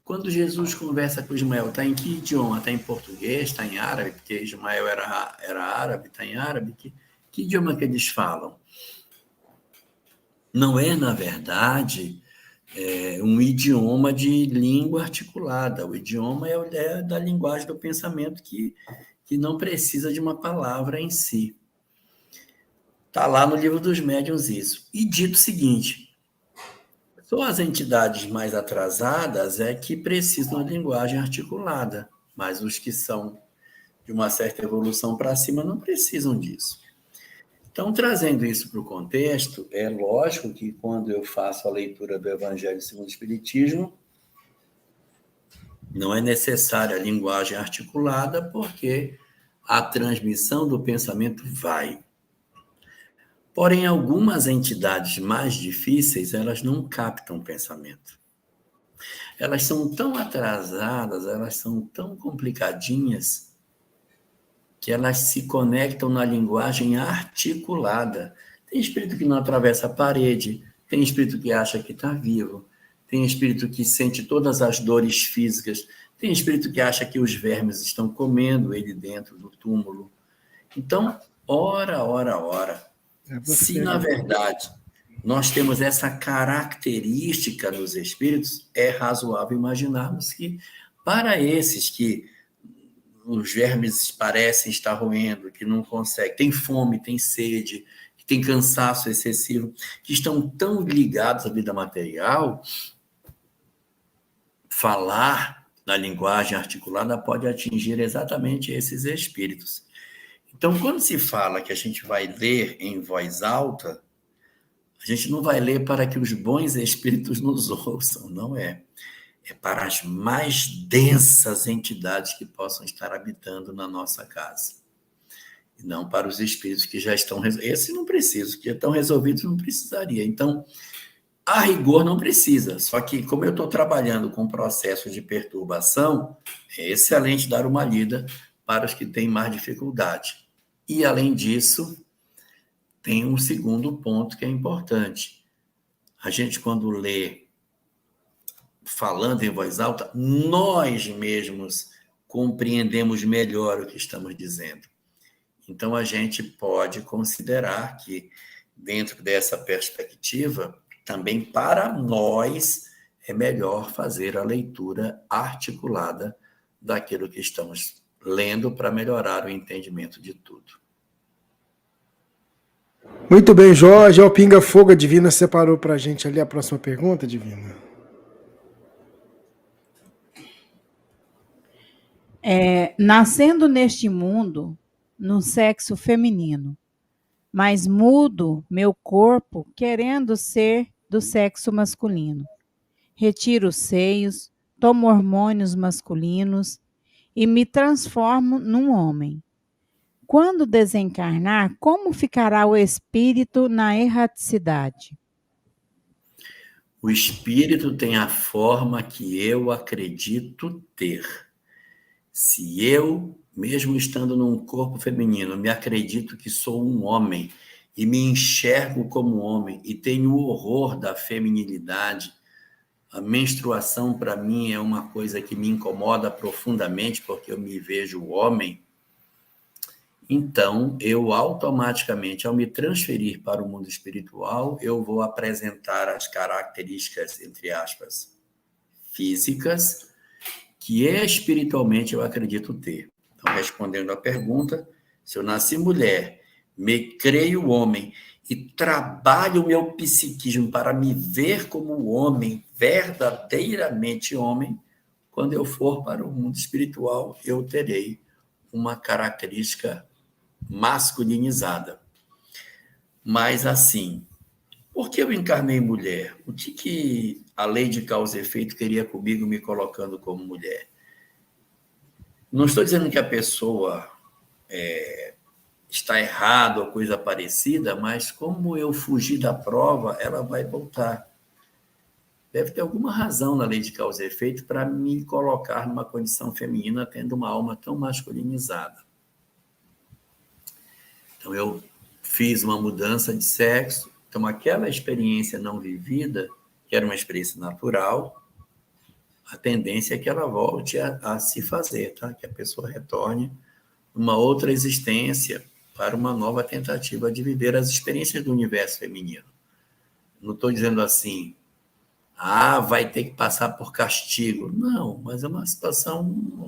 quando Jesus conversa com Ismael, está em que idioma? Está em português? Está em árabe? Porque Ismael era árabe, está em árabe. Que idioma que eles falam? Não é, na verdade, um idioma de língua articulada. O idioma é da linguagem do pensamento que não precisa de uma palavra em si. Está lá no Livro dos Médiuns isso. E dito o seguinte, só as entidades mais atrasadas é que precisam de linguagem articulada, mas os que são de uma certa evolução para cima não precisam disso. Então, trazendo isso para o contexto, é lógico que quando eu faço a leitura do Evangelho segundo o Espiritismo, não é necessária a linguagem articulada, porque a transmissão do pensamento vai. Porém, algumas entidades mais difíceis, elas não captam o pensamento. Elas são tão atrasadas, elas são tão complicadinhas, que elas se conectam na linguagem articulada. Tem espírito que não atravessa a parede, tem espírito que acha que está vivo, tem espírito que sente todas as dores físicas, tem espírito que acha que os vermes estão comendo ele dentro do túmulo. Então, ora, se na verdade nós temos essa característica dos espíritos, é razoável imaginarmos que para esses que os vermes parecem estar roendo, que não conseguem, tem fome, tem sede, que tem cansaço excessivo, que estão tão ligados à vida material, falar na linguagem articulada pode atingir exatamente esses espíritos. Então, quando se fala que a gente vai ler em voz alta, a gente não vai ler para que os bons espíritos nos ouçam, não é. É para as mais densas entidades que possam estar habitando na nossa casa. E não para os espíritos que já estão resolvidos. Esse não precisa, que já estão resolvidos não precisaria. Então, a rigor não precisa. Só que, como eu estou trabalhando com processos de perturbação, é excelente dar uma lida para os que têm mais dificuldade. E, além disso, tem um segundo ponto que é importante. A gente, quando lê falando em voz alta, nós mesmos compreendemos melhor o que estamos dizendo. Então, a gente pode considerar que, dentro dessa perspectiva, também para nós é melhor fazer a leitura articulada daquilo que estamos lendo para melhorar o entendimento de tudo. Muito bem, Jorge. O Pinga Fogo, a Divina separou para a gente ali a próxima pergunta, Divina. Nascendo neste mundo, no sexo feminino, mas mudo meu corpo querendo ser do sexo masculino. Retiro os seios, tomo hormônios masculinos e me transformo num homem. Quando desencarnar, como ficará o espírito na erraticidade? O espírito tem a forma que eu acredito ter. Se eu, mesmo estando num corpo feminino, me acredito que sou um homem e me enxergo como homem e tenho horror da feminilidade, a menstruação para mim é uma coisa que me incomoda profundamente porque eu me vejo homem, então eu automaticamente, ao me transferir para o mundo espiritual, eu vou apresentar as características, entre aspas, físicas, que espiritualmente eu acredito ter. Então, respondendo à pergunta, se eu nasci mulher, me creio homem e trabalho o meu psiquismo para me ver como homem, verdadeiramente homem, quando eu for para o mundo espiritual, eu terei uma característica masculinizada. Mas assim, por que eu encarnei mulher? O que a lei de causa e efeito queria comigo me colocando como mulher? Não estou dizendo que a pessoa está errada ou coisa parecida, mas como eu fugi da prova, ela vai voltar. Deve ter alguma razão na lei de causa e efeito para me colocar numa condição feminina tendo uma alma tão masculinizada. Então, eu fiz uma mudança de sexo, Então, aquela experiência não vivida, que era uma experiência natural, a tendência é que ela volte a se fazer, tá? Que a pessoa retorne uma outra existência para uma nova tentativa de viver as experiências do universo feminino. Não estou dizendo assim, vai ter que passar por castigo. Não, mas é uma situação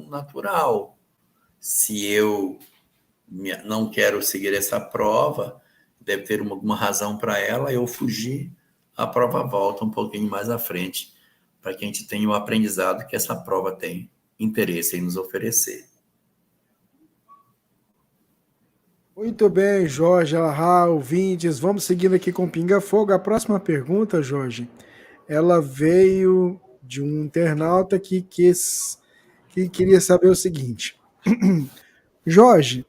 natural. Se eu não quero seguir essa prova, deve ter alguma razão para ela, eu fugir, a prova volta um pouquinho mais à frente, para que a gente tenha o aprendizado que essa prova tem interesse em nos oferecer. Muito bem, Jorge, Alahá, ouvintes. Vamos seguindo aqui com Pinga Fogo. A próxima pergunta, Jorge, ela veio de um internauta que queria saber o seguinte. Jorge,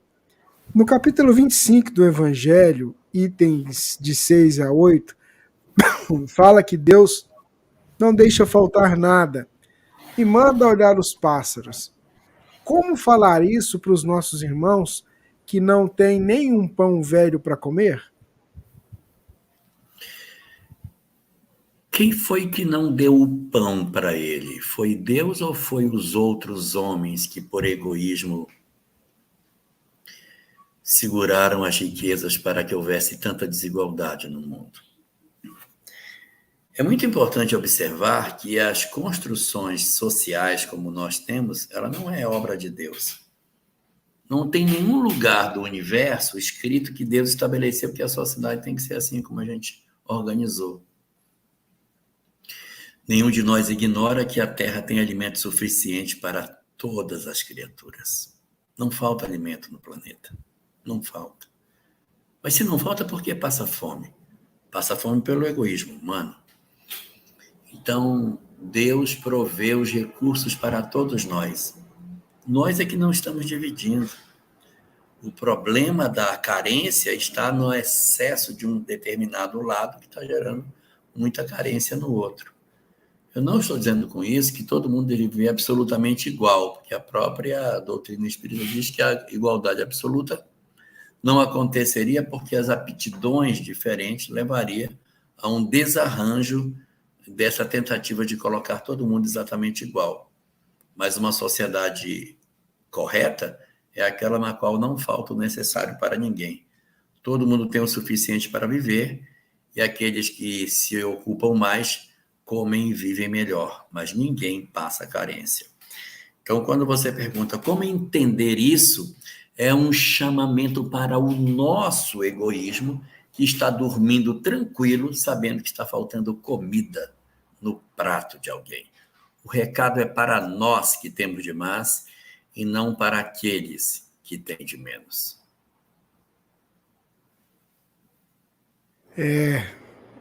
no capítulo 25 do Evangelho, itens de 6 a 8, fala que Deus não deixa faltar nada e manda olhar os pássaros. Como falar isso para os nossos irmãos que não têm nenhum pão velho para comer? Quem foi que não deu o pão para ele? Foi Deus ou foi os outros homens que, por egoísmo, seguraram as riquezas para que houvesse tanta desigualdade no mundo? É muito importante observar que as construções sociais como nós temos, ela não é obra de Deus. Não tem nenhum lugar do universo escrito que Deus estabeleceu que a sociedade tem que ser assim como a gente organizou. Nenhum de nós ignora que a Terra tem alimento suficiente para todas as criaturas. Não falta alimento no planeta. Não falta. Mas se não falta, por que passa fome? Passa fome pelo egoísmo humano. Então, Deus provê os recursos para todos nós. Nós é que não estamos dividindo. O problema da carência está no excesso de um determinado lado que está gerando muita carência no outro. Eu não estou dizendo com isso que todo mundo deve viver absolutamente igual, porque a própria doutrina espírita diz que a igualdade absoluta não aconteceria porque as aptidões diferentes levariam a um desarranjo dessa tentativa de colocar todo mundo exatamente igual. Mas uma sociedade correta é aquela na qual não falta o necessário para ninguém. Todo mundo tem o suficiente para viver e aqueles que se ocupam mais comem e vivem melhor, mas ninguém passa carência. Então, quando você pergunta como entender isso, é um chamamento para o nosso egoísmo que está dormindo tranquilo, sabendo que está faltando comida no prato de alguém. O recado é para nós que temos de mais e não para aqueles que têm de menos.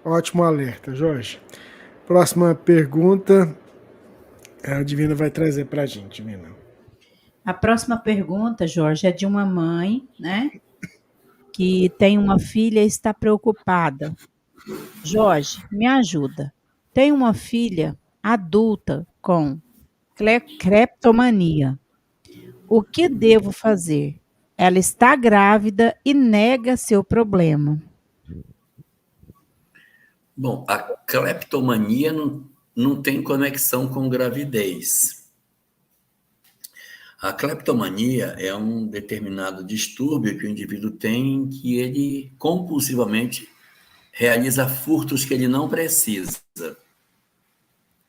Ótimo alerta, Jorge. Próxima pergunta, a Divina vai trazer para a gente, Divina. A próxima pergunta, Jorge, é de uma mãe, né? Que tem uma filha e está preocupada. Jorge, me ajuda. Tenho uma filha adulta com cleptomania. O que devo fazer? Ela está grávida e nega seu problema. Bom, a cleptomania não tem conexão com gravidez. A cleptomania é um determinado distúrbio que o indivíduo tem que ele compulsivamente realiza furtos que ele não precisa.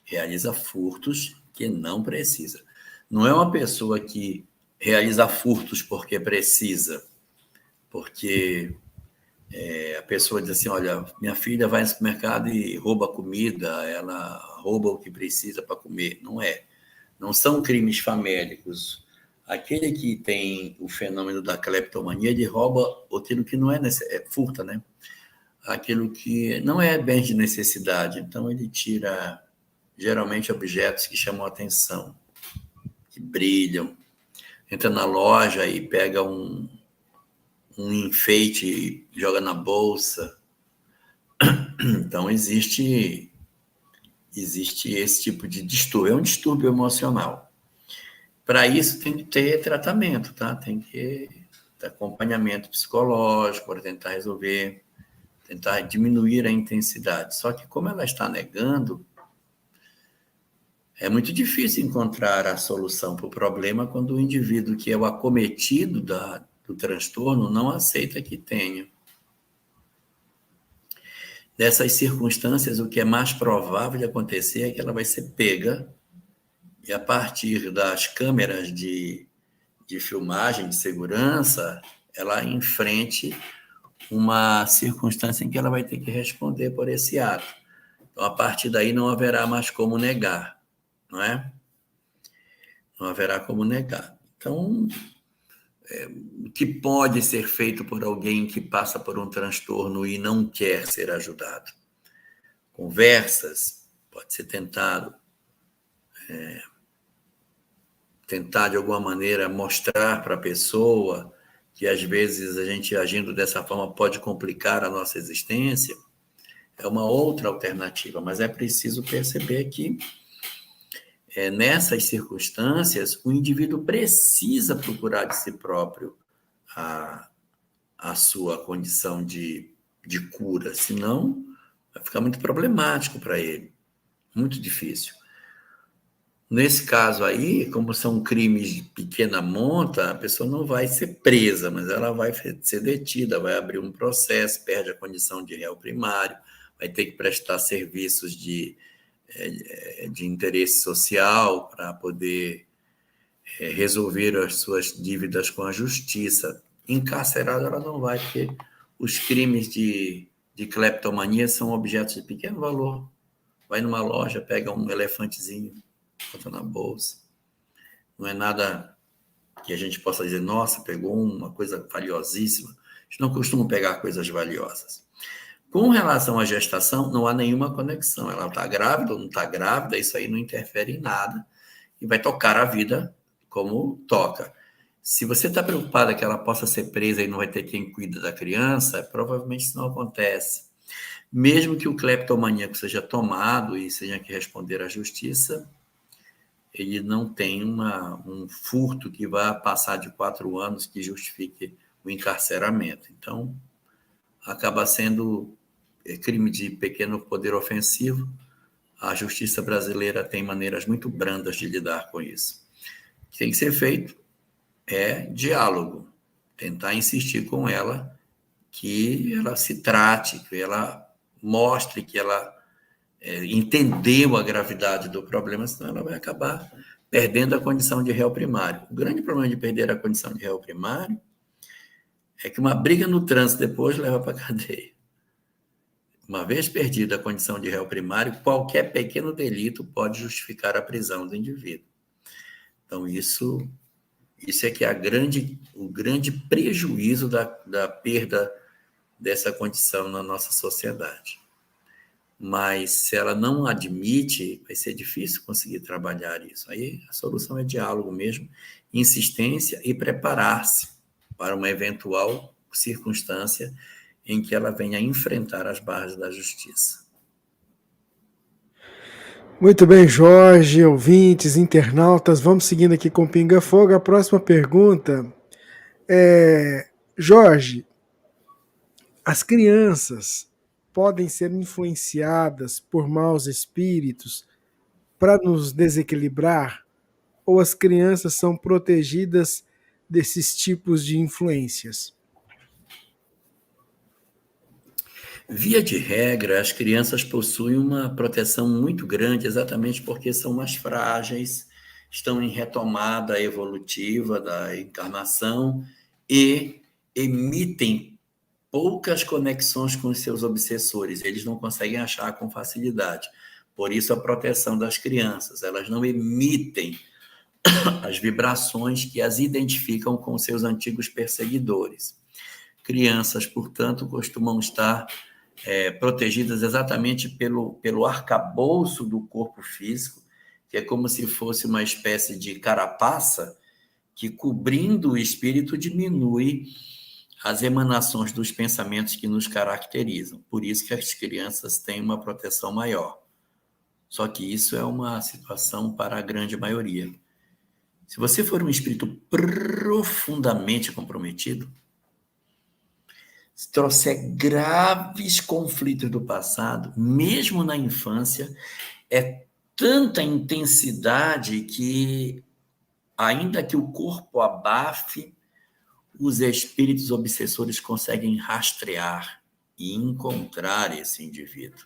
Realiza furtos que não precisa. Não é uma pessoa que realiza furtos porque precisa, porque a pessoa diz assim, olha, minha filha vai no supermercado e rouba comida, ela rouba o que precisa para comer. Não é. Não são crimes famélicos. Aquele que tem o fenômeno da cleptomania, ele rouba aquilo que não é furta, né? Aquilo que não é bem de necessidade. Então, ele tira, geralmente, objetos que chamam a atenção, que brilham. Entra na loja e pega um enfeite e joga na bolsa. Então, existe esse tipo de distúrbio. É um distúrbio emocional. Para isso, tem que ter tratamento, tá? Tem que ter acompanhamento psicológico para tentar resolver, tentar diminuir a intensidade. Só que como ela está negando, é muito difícil encontrar a solução para o problema quando o indivíduo que é o acometido do transtorno não aceita que tenha. Nessas circunstâncias, o que é mais provável de acontecer é que ela vai ser pega e, a partir das câmeras de filmagem, de segurança, ela enfrente uma circunstância em que ela vai ter que responder por esse ato. Então, a partir daí, não haverá mais como negar, não é? Não haverá como negar. Então, o que pode ser feito por alguém que passa por um transtorno e não quer ser ajudado? Conversas, pode ser tentado de alguma maneira mostrar para a pessoa que às vezes a gente agindo dessa forma pode complicar a nossa existência, é uma outra alternativa, mas é preciso perceber que nessas circunstâncias o indivíduo precisa procurar de si próprio a sua condição de cura, senão vai ficar muito problemático para ele, muito difícil. Nesse caso aí, como são crimes de pequena monta, a pessoa não vai ser presa, mas ela vai ser detida, vai abrir um processo, perde a condição de réu primário, vai ter que prestar serviços de interesse social para poder resolver as suas dívidas com a justiça. Encarcerada ela não vai, porque os crimes de cleptomania são objetos de pequeno valor. Vai numa loja, pega um elefantezinho, bota na bolsa. Não é nada que a gente possa dizer, nossa, pegou uma coisa valiosíssima. A gente não costuma pegar coisas valiosas. Com relação à gestação, não há nenhuma conexão. Ela está grávida ou não está grávida, isso aí não interfere em nada e vai tocar a vida como toca. Se você está preocupada que ela possa ser presa e não vai ter quem cuida da criança, provavelmente isso não acontece. Mesmo que o cleptomaníaco seja tomado e seja que responder à justiça, ele não tem um furto que vá passar de 4 anos que justifique o encarceramento. Então, acaba sendo crime de pequeno poder ofensivo. A justiça brasileira tem maneiras muito brandas de lidar com isso. O que tem que ser feito é diálogo, tentar insistir com ela que ela se trate, que ela mostre que ela entendeu a gravidade do problema, senão ela vai acabar perdendo a condição de réu primário. O grande problema de perder a condição de réu primário é que uma briga no trânsito depois leva para a cadeia. Uma vez perdida a condição de réu primário, qualquer pequeno delito pode justificar a prisão do indivíduo. Então, isso é que é o grande prejuízo da perda dessa condição na nossa sociedade. Mas se ela não admite, vai ser difícil conseguir trabalhar isso. Aí a solução é diálogo mesmo, insistência e preparar-se para uma eventual circunstância em que ela venha enfrentar as barras da justiça. Muito bem, Jorge, ouvintes, internautas, vamos seguindo aqui com Pinga Fogo. A próxima pergunta é: Jorge, as crianças podem ser influenciadas por maus espíritos para nos desequilibrar? Ou as crianças são protegidas desses tipos de influências? Via de regra, as crianças possuem uma proteção muito grande, exatamente porque são mais frágeis, estão em retomada evolutiva da encarnação e emitem poucas conexões com os seus obsessores. Eles não conseguem achar com facilidade. Por isso, a proteção das crianças. Elas não emitem as vibrações que as identificam com seus antigos perseguidores. Crianças, portanto, costumam estar protegidas exatamente pelo arcabouço do corpo físico, que é como se fosse uma espécie de carapaça que, cobrindo o espírito, diminui as emanações dos pensamentos que nos caracterizam. Por isso que as crianças têm uma proteção maior. Só que isso é uma situação para a grande maioria. Se você for um espírito profundamente comprometido, se trouxer graves conflitos do passado, mesmo na infância, é tanta intensidade que, ainda que o corpo abafe, os espíritos obsessores conseguem rastrear e encontrar esse indivíduo.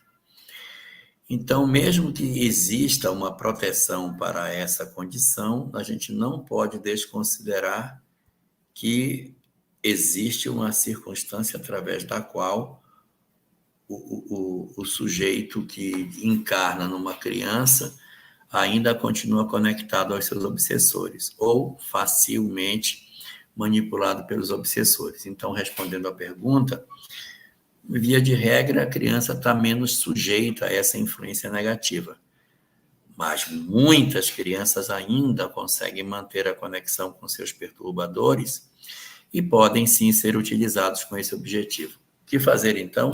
Então, mesmo que exista uma proteção para essa condição, a gente não pode desconsiderar que existe uma circunstância através da qual o sujeito que encarna numa criança ainda continua conectado aos seus obsessores, ou facilmente manipulado pelos obsessores. Então, respondendo à pergunta, via de regra, a criança está menos sujeita a essa influência negativa. Mas muitas crianças ainda conseguem manter a conexão com seus perturbadores e podem, sim, ser utilizados com esse objetivo. O que fazer, então?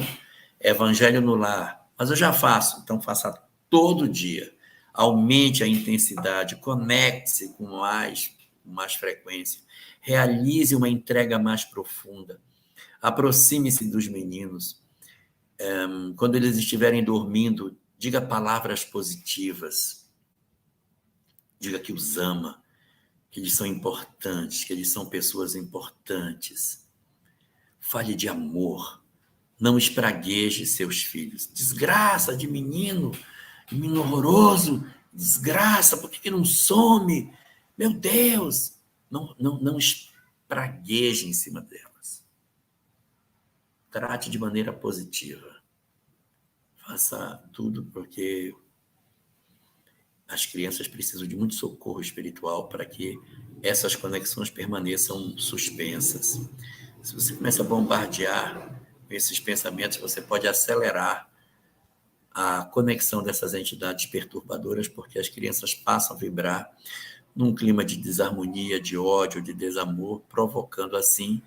Evangelho no lar. Mas eu já faço, então faça todo dia. Aumente a intensidade, conecte-se com mais frequência. Realize uma entrega mais profunda. Aproxime-se dos meninos. Quando eles estiverem dormindo, diga palavras positivas. Diga que os ama, que eles são importantes, que eles são pessoas importantes. Fale de amor. Não espragueje seus filhos. Desgraça de menino horroroso. Desgraça, por que não some? Meu Deus! Não espragueje em cima delas. Trate de maneira positiva. Faça tudo porque as crianças precisam de muito socorro espiritual para que essas conexões permaneçam suspensas. Se você começa a bombardear esses pensamentos, você pode acelerar a conexão dessas entidades perturbadoras, porque as crianças passam a vibrar num clima de desarmonia, de ódio, de desamor, provocando assim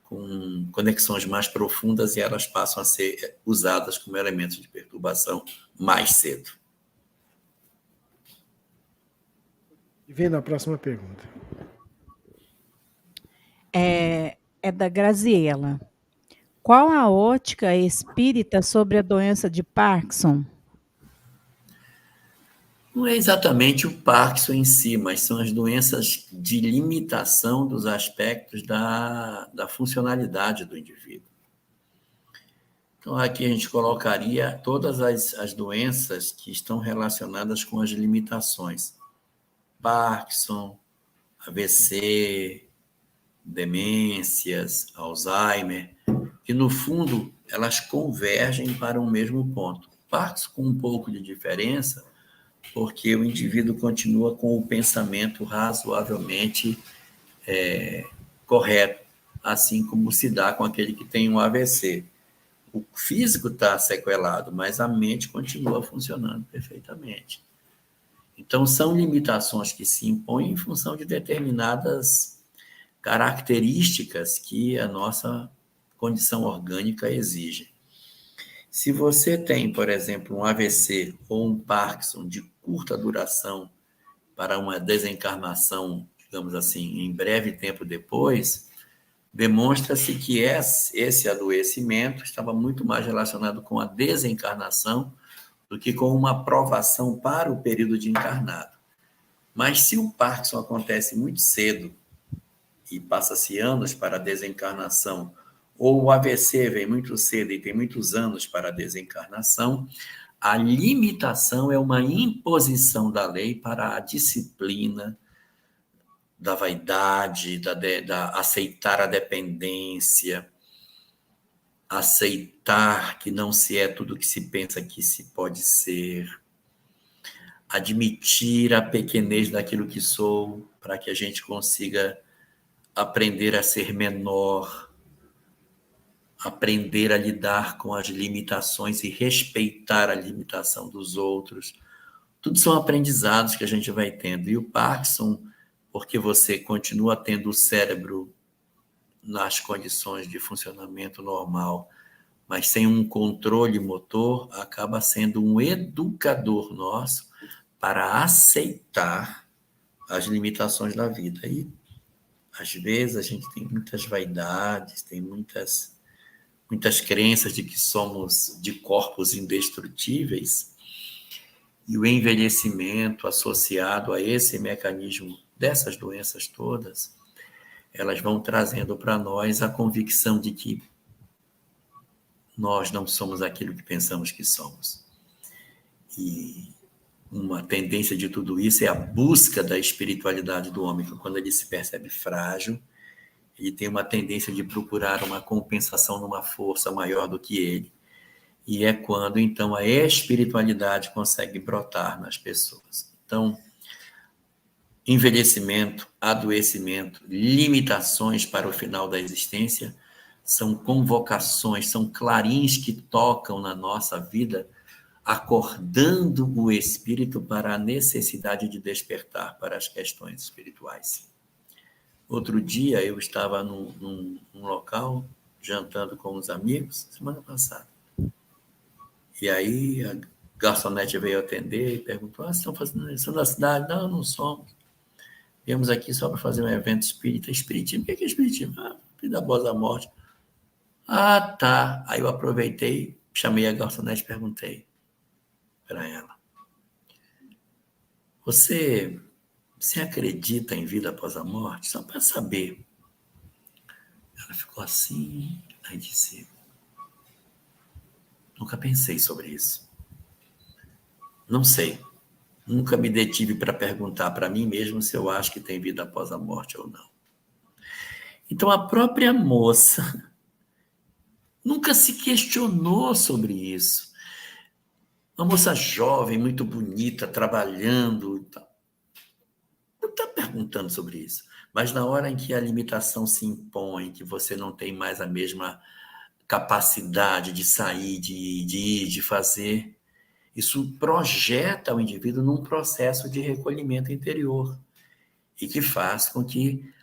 com conexões mais profundas, e elas passam a ser usadas como elementos de perturbação mais cedo. Vem a próxima pergunta. É da Graziela. Qual a ótica espírita sobre a doença de Parkinson? Não é exatamente o Parkinson em si, mas são as doenças de limitação dos aspectos da funcionalidade do indivíduo. Então, aqui a gente colocaria todas as doenças que estão relacionadas com as limitações. Parkinson, AVC, demências, Alzheimer, que, no fundo, elas convergem para um mesmo ponto. Parkinson com um pouco de diferença, porque o indivíduo continua com o pensamento razoavelmente correto, assim como se dá com aquele que tem um AVC. O físico está sequelado, mas a mente continua funcionando perfeitamente. Então, são limitações que se impõem em função de determinadas características que a nossa condição orgânica exige. Se você tem, por exemplo, um AVC ou um Parkinson de curta duração para uma desencarnação, digamos assim, em breve tempo depois, demonstra-se que esse adoecimento estava muito mais relacionado com a desencarnação do que com uma provação para o período de encarnado. Mas se o Parkinson acontece muito cedo e passa-se anos para a desencarnação, ou o AVC vem muito cedo e tem muitos anos para a desencarnação, a limitação é uma imposição da lei para a disciplina, da vaidade, da aceitar a dependência, aceitar que não se é tudo que se pensa que se pode ser, admitir a pequenez daquilo que sou, para que a gente consiga aprender a ser menor, aprender a lidar com as limitações e respeitar a limitação dos outros. Tudo são aprendizados que a gente vai tendo. E o Parkinson, porque você continua tendo o cérebro nas condições de funcionamento normal, mas sem um controle motor, acaba sendo um educador nosso para aceitar as limitações da vida. E, às vezes, a gente tem muitas vaidades, tem muitas muitas crenças de que somos de corpos indestrutíveis, e o envelhecimento associado a esse mecanismo dessas doenças todas, elas vão trazendo para nós a convicção de que nós não somos aquilo que pensamos que somos. E uma tendência de tudo isso é a busca da espiritualidade do homem, que quando ele se percebe frágil, ele tem uma tendência de procurar uma compensação numa força maior do que ele. E é quando, então, a espiritualidade consegue brotar nas pessoas. Então, envelhecimento, adoecimento, limitações para o final da existência são convocações, são clarins que tocam na nossa vida, acordando o espírito para a necessidade de despertar para as questões espirituais. Outro dia eu estava num local, jantando com os amigos, semana passada. E aí a garçonete veio atender e perguntou: vocês estão fazendo isso na cidade? Não, não somos. Viemos aqui só para fazer um evento espírita. Espiritismo? O que é espiritismo? Vida após a morte. Ah, tá. Aí eu aproveitei, chamei a garçonete e perguntei para ela: Você acredita em vida após a morte? Só para saber. Ela ficou assim, aí disse: nunca pensei sobre isso. Não sei. Nunca me detive para perguntar para mim mesmo se eu acho que tem vida após a morte ou não. Então, a própria moça nunca se questionou sobre isso. Uma moça jovem, muito bonita, trabalhando, não está perguntando sobre isso. Mas na hora em que a limitação se impõe, que você não tem mais a mesma capacidade de sair, de ir, de fazer, isso projeta o indivíduo num processo de recolhimento interior e que faz com que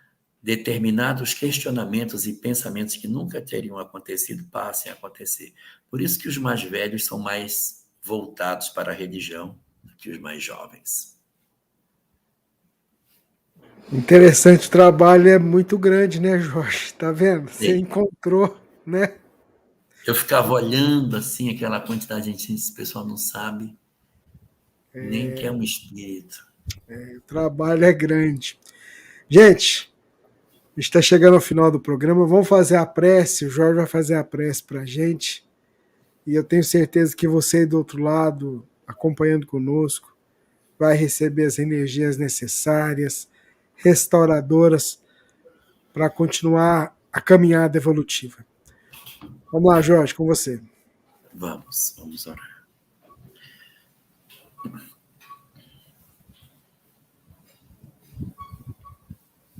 determinados questionamentos e pensamentos que nunca teriam acontecido passem a acontecer. Por isso que os mais velhos são mais voltados para a religião do que os mais jovens. Interessante, o trabalho é muito grande, né, Jorge? Tá vendo? Você Sim. encontrou, né? Eu ficava olhando assim aquela quantidade de gente, esse pessoal não sabe nem que é um espírito. O trabalho é grande. Gente, a gente está chegando ao final do programa. Vamos fazer a prece. O Jorge vai fazer a prece para a gente. E eu tenho certeza que você aí do outro lado, acompanhando conosco, vai receber as energias necessárias, restauradoras, para continuar a caminhada evolutiva. Vamos lá, Jorge, com você. Vamos orar.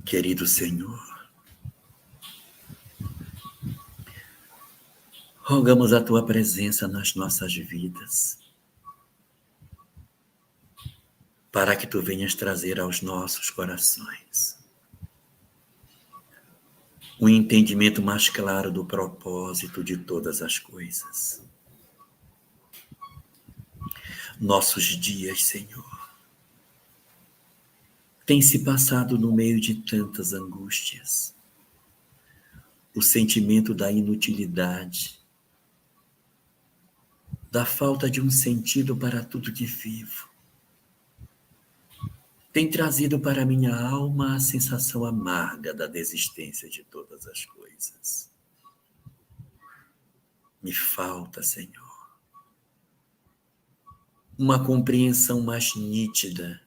Querido Senhor, rogamos a Tua presença nas nossas vidas, para que Tu venhas trazer aos nossos corações um entendimento mais claro do propósito de todas as coisas. Nossos dias, Senhor, têm se passado no meio de tantas angústias. O sentimento da inutilidade, da falta de um sentido para tudo que vivo, tem trazido para minha alma a sensação amarga da desistência de todas as coisas. Me falta, Senhor, uma compreensão mais nítida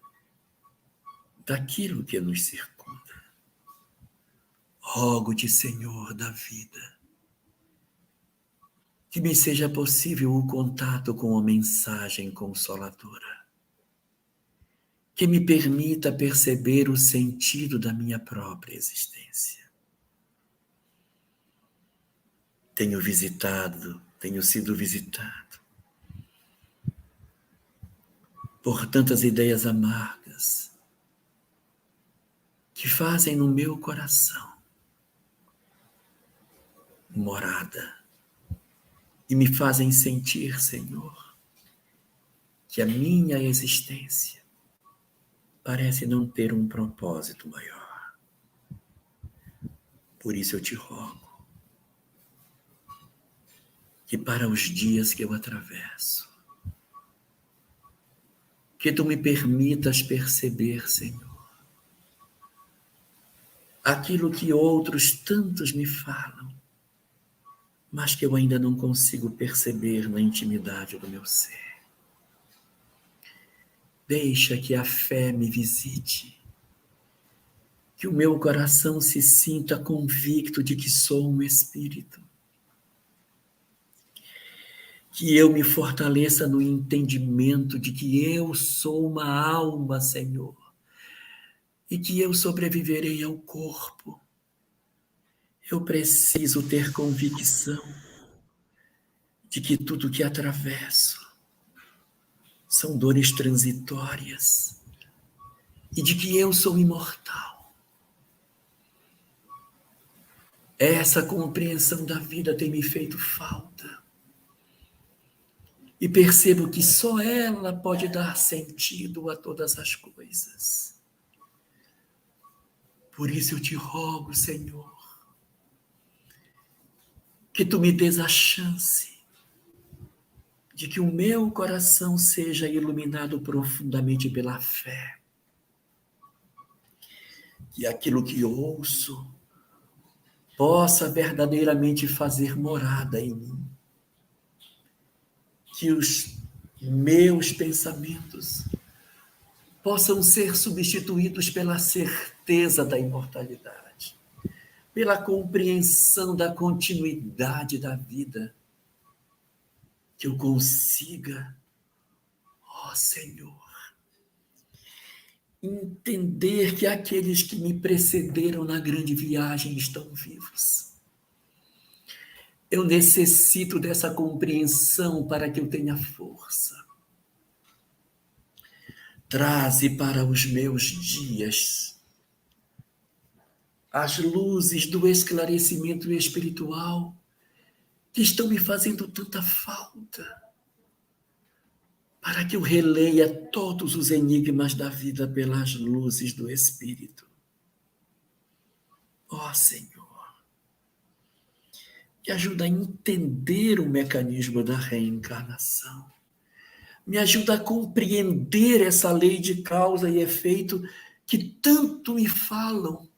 daquilo que nos circunda. Rogo-te, Senhor da vida, que me seja possível o contato com a mensagem consoladora, que me permita perceber o sentido da minha própria existência. Tenho sido visitado por tantas ideias amargas que fazem no meu coração morada e me fazem sentir, Senhor, que a minha existência parece não ter um propósito maior. Por isso eu te rogo, e para os dias que eu atravesso. Que tu me permitas perceber, Senhor, aquilo que outros tantos me falam, mas que eu ainda não consigo perceber na intimidade do meu ser. Deixa que a fé me visite, que o meu coração se sinta convicto de que sou um espírito, que eu me fortaleça no entendimento de que eu sou uma alma, Senhor, e que eu sobreviverei ao corpo. Eu preciso ter convicção de que tudo que atravesso são dores transitórias e de que eu sou imortal. Essa compreensão da vida tem me feito falta. E percebo que só ela pode dar sentido a todas as coisas. Por isso eu te rogo, Senhor, que tu me des a chance de que o meu coração seja iluminado profundamente pela fé. Que aquilo que ouço possa verdadeiramente fazer morada em mim. Que os meus pensamentos possam ser substituídos pela certeza da imortalidade, pela compreensão da continuidade da vida. Que eu consiga, ó Senhor, entender que aqueles que me precederam na grande viagem estão vivos. Eu necessito dessa compreensão para que eu tenha força. Traze para os meus dias as luzes do esclarecimento espiritual que estão me fazendo tanta falta, para que eu releia todos os enigmas da vida pelas luzes do Espírito. Ó Senhor, me ajuda a entender o mecanismo da reencarnação. Me ajuda a compreender essa lei de causa e efeito que tanto me falam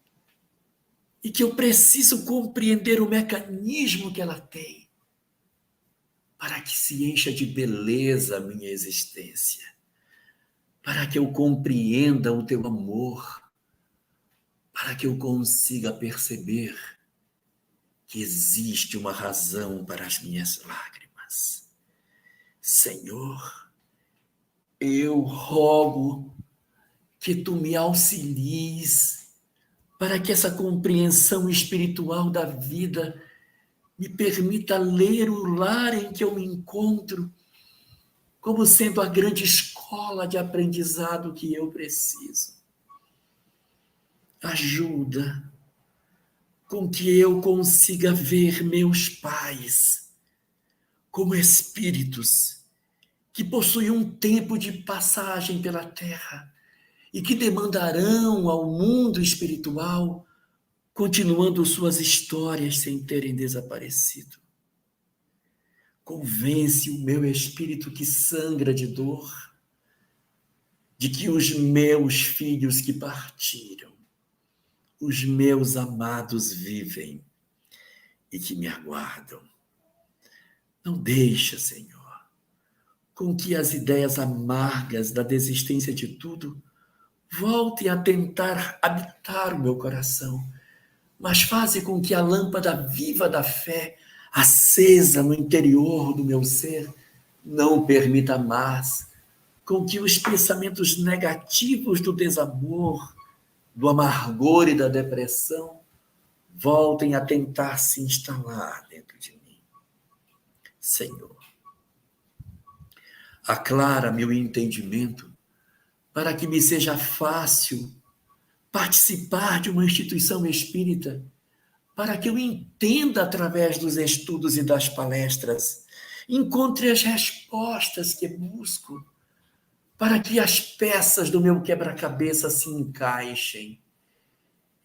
e que eu preciso compreender o mecanismo que ela tem para que se encha de beleza a minha existência, para que eu compreenda o teu amor, para que eu consiga perceber que existe uma razão para as minhas lágrimas. Senhor, eu rogo que tu me auxilies para que essa compreensão espiritual da vida me permita ler o lar em que eu me encontro como sendo a grande escola de aprendizado que eu preciso. Ajuda com que eu consiga ver meus pais como espíritos que possuem um tempo de passagem pela terra e que demandarão ao mundo espiritual, continuando suas histórias sem terem desaparecido. Convence o meu espírito que sangra de dor, de que os meus filhos que partiram, os meus amados vivem e que me aguardam. Não deixa, Senhor, com que as ideias amargas da desistência de tudo voltem a tentar habitar o meu coração, mas faze com que a lâmpada viva da fé, acesa no interior do meu ser, não permita mais com que os pensamentos negativos do desamor, do amargor e da depressão voltem a tentar se instalar dentro de mim. Senhor, aclara meu entendimento para que me seja fácil participar de uma instituição espírita, para que eu entenda através dos estudos e das palestras, encontre as respostas que busco, para que as peças do meu quebra-cabeça se encaixem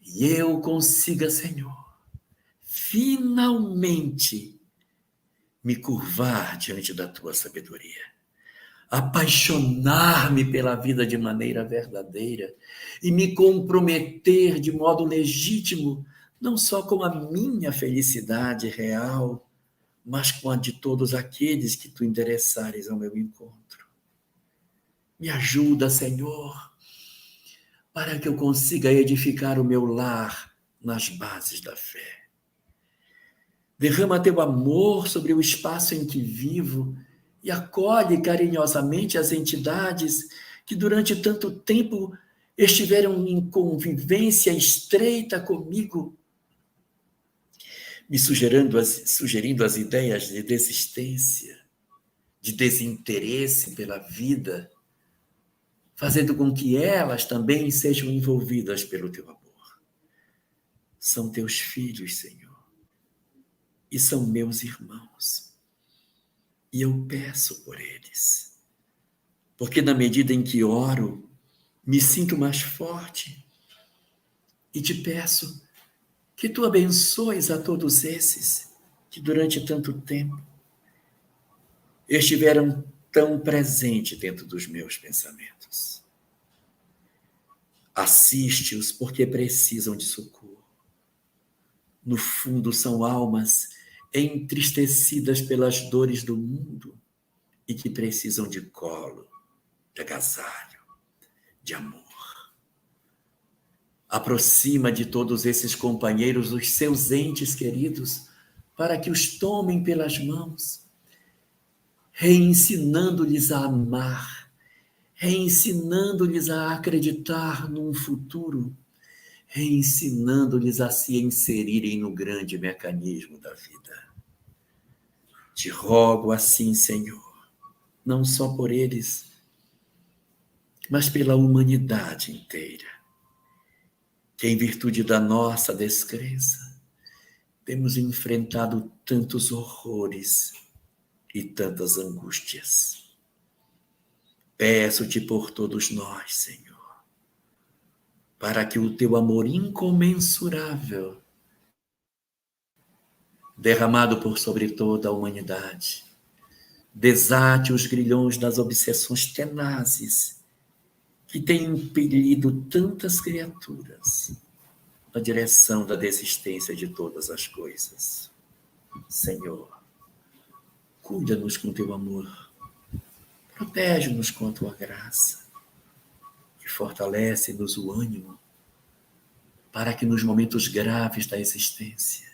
e eu consiga, Senhor, finalmente me curvar diante da tua sabedoria, apaixonar-me pela vida de maneira verdadeira e me comprometer de modo legítimo, não só com a minha felicidade real, mas com a de todos aqueles que tu endereçares ao meu encontro. Me ajuda, Senhor, para que eu consiga edificar o meu lar nas bases da fé. Derrama teu amor sobre o espaço em que vivo e acolhe carinhosamente as entidades que durante tanto tempo estiveram em convivência estreita comigo, me sugerindo as ideias de desistência, de desinteresse pela vida, fazendo com que elas também sejam envolvidas pelo teu amor. São teus filhos, Senhor, e são meus irmãos. E eu peço por eles, porque na medida em que oro, me sinto mais forte e te peço que tu abençoes a todos esses que durante tanto tempo estiveram tão presentes dentro dos meus pensamentos. Assiste-os porque precisam de socorro. No fundo, são almas entristecidas pelas dores do mundo e que precisam de colo, de agasalho, de amor. Aproxima de todos esses companheiros os seus entes queridos para que os tomem pelas mãos, reensinando-lhes a amar, reensinando-lhes a acreditar num futuro, reensinando-lhes a se inserirem no grande mecanismo da vida. Te rogo assim, Senhor, não só por eles, mas pela humanidade inteira, que em virtude da nossa descrença, temos enfrentado tantos horrores e tantas angústias. Peço-te por todos nós, Senhor, para que o teu amor incomensurável, derramado por sobre toda a humanidade, desate os grilhões das obsessões tenazes que têm impelido tantas criaturas na direção da desistência de todas as coisas. Senhor, cuida-nos com teu amor, protege-nos com a tua graça e fortalece-nos o ânimo para que nos momentos graves da existência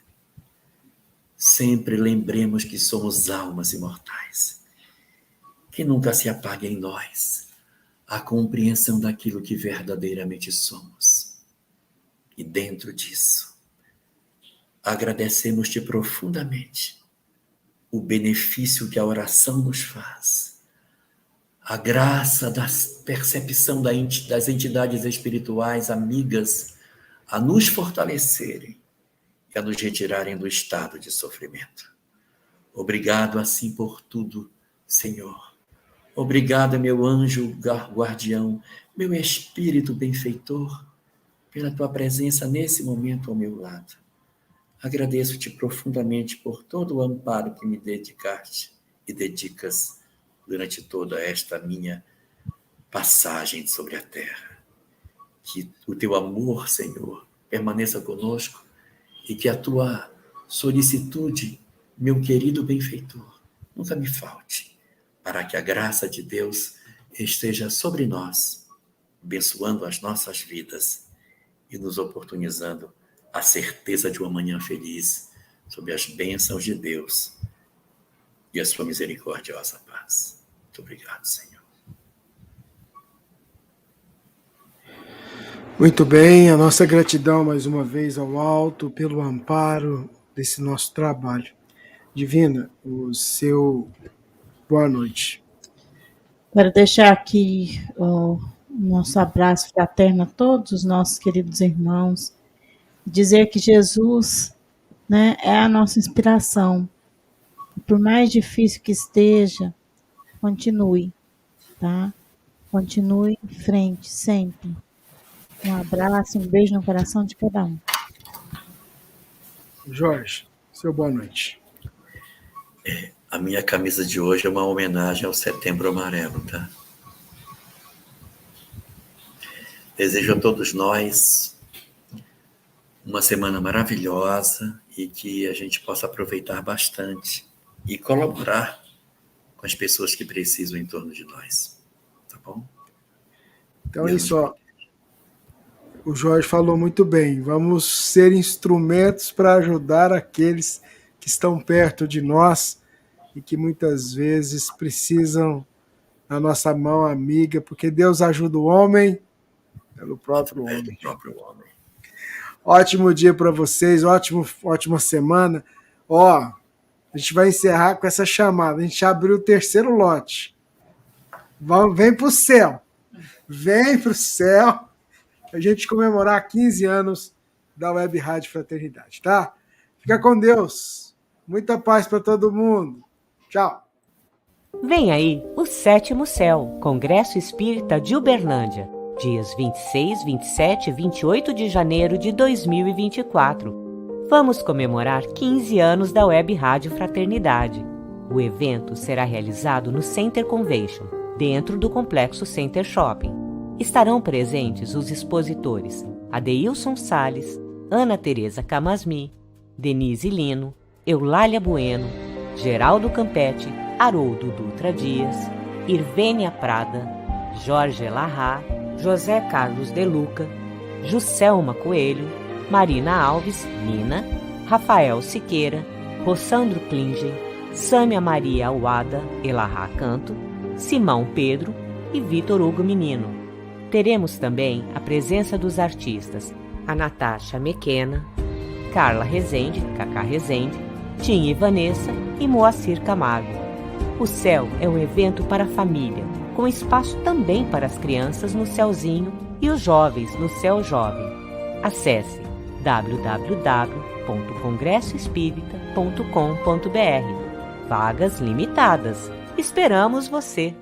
sempre lembremos que somos almas imortais, que nunca se apague em nós a compreensão daquilo que verdadeiramente somos. E dentro disso, agradecemos-te profundamente o benefício que a oração nos faz, a graça da percepção das entidades espirituais amigas a nos fortalecerem e a nos retirarem do estado de sofrimento. Obrigado assim por tudo, Senhor. Obrigado, meu anjo guardião, meu espírito benfeitor, pela tua presença nesse momento ao meu lado. Agradeço-te profundamente por todo o amparo que me dedicaste e dedicas durante toda esta minha passagem sobre a terra. Que o teu amor, Senhor, permaneça conosco e que a tua solicitude, meu querido benfeitor, nunca me falte, para que a graça de Deus esteja sobre nós, abençoando as nossas vidas e nos oportunizando a certeza de uma manhã feliz sob as bênçãos de Deus e a sua misericordiosa paz. Muito obrigado, Senhor. Muito bem, a nossa gratidão mais uma vez ao alto pelo amparo desse nosso trabalho. Divina, o seu boa noite. Quero deixar aqui o nosso abraço fraterno a todos os nossos queridos irmãos, dizer que Jesus, né, é a nossa inspiração. Por mais difícil que esteja, continue, tá? Continue em frente, sempre. Um abraço, um beijo no coração de cada um. Jorge, seu boa noite. A minha camisa de hoje é uma homenagem ao Setembro Amarelo, tá? Desejo a todos nós uma semana maravilhosa e que a gente possa aproveitar bastante e colaborar com as pessoas que precisam em torno de nós. Tá bom? Então é isso, ó. O Jorge falou muito bem. Vamos ser instrumentos para ajudar aqueles que estão perto de nós e que muitas vezes precisam da nossa mão amiga, porque Deus ajuda o homem pelo próprio homem. Ótimo dia para vocês, ótima semana. Ó, a gente vai encerrar com essa chamada. A gente abriu o terceiro lote. Vem para o céu. Vem para o céu. A gente comemorar 15 anos da Web Rádio Fraternidade, tá? Fica com Deus. Muita paz para todo mundo. Tchau. Vem aí o 7º Céu, Congresso Espírita de Uberlândia, dias 26, 27 e 28 de janeiro de 2024. Vamos comemorar 15 anos da Web Rádio Fraternidade. O evento será realizado no Center Convention, dentro do Complexo Center Shopping. Estarão presentes os expositores Adeilson Salles, Ana Tereza Camasmi, Denise Lino, Eulália Bueno, Geraldo Campetti, Haroldo Dutra Dias, Irvênia Prada, Jorge Elahá, José Carlos De Luca, Juscelma Coelho, Marina Alves, Nina, Rafael Siqueira, Rossandro Klingen, Sâmia Maria Awada, Elahá Canto, Simão Pedro e Vitor Hugo Menino. Teremos também a presença dos artistas a Natasha Mequena, Carla Rezende, Cacá Rezende, Tim e Vanessa e Moacir Camargo. O Céu é um evento para a família, com espaço também para as crianças no Céuzinho e os jovens no Céu Jovem. Acesse www.congressoespírita.com.br. Vagas limitadas. Esperamos você!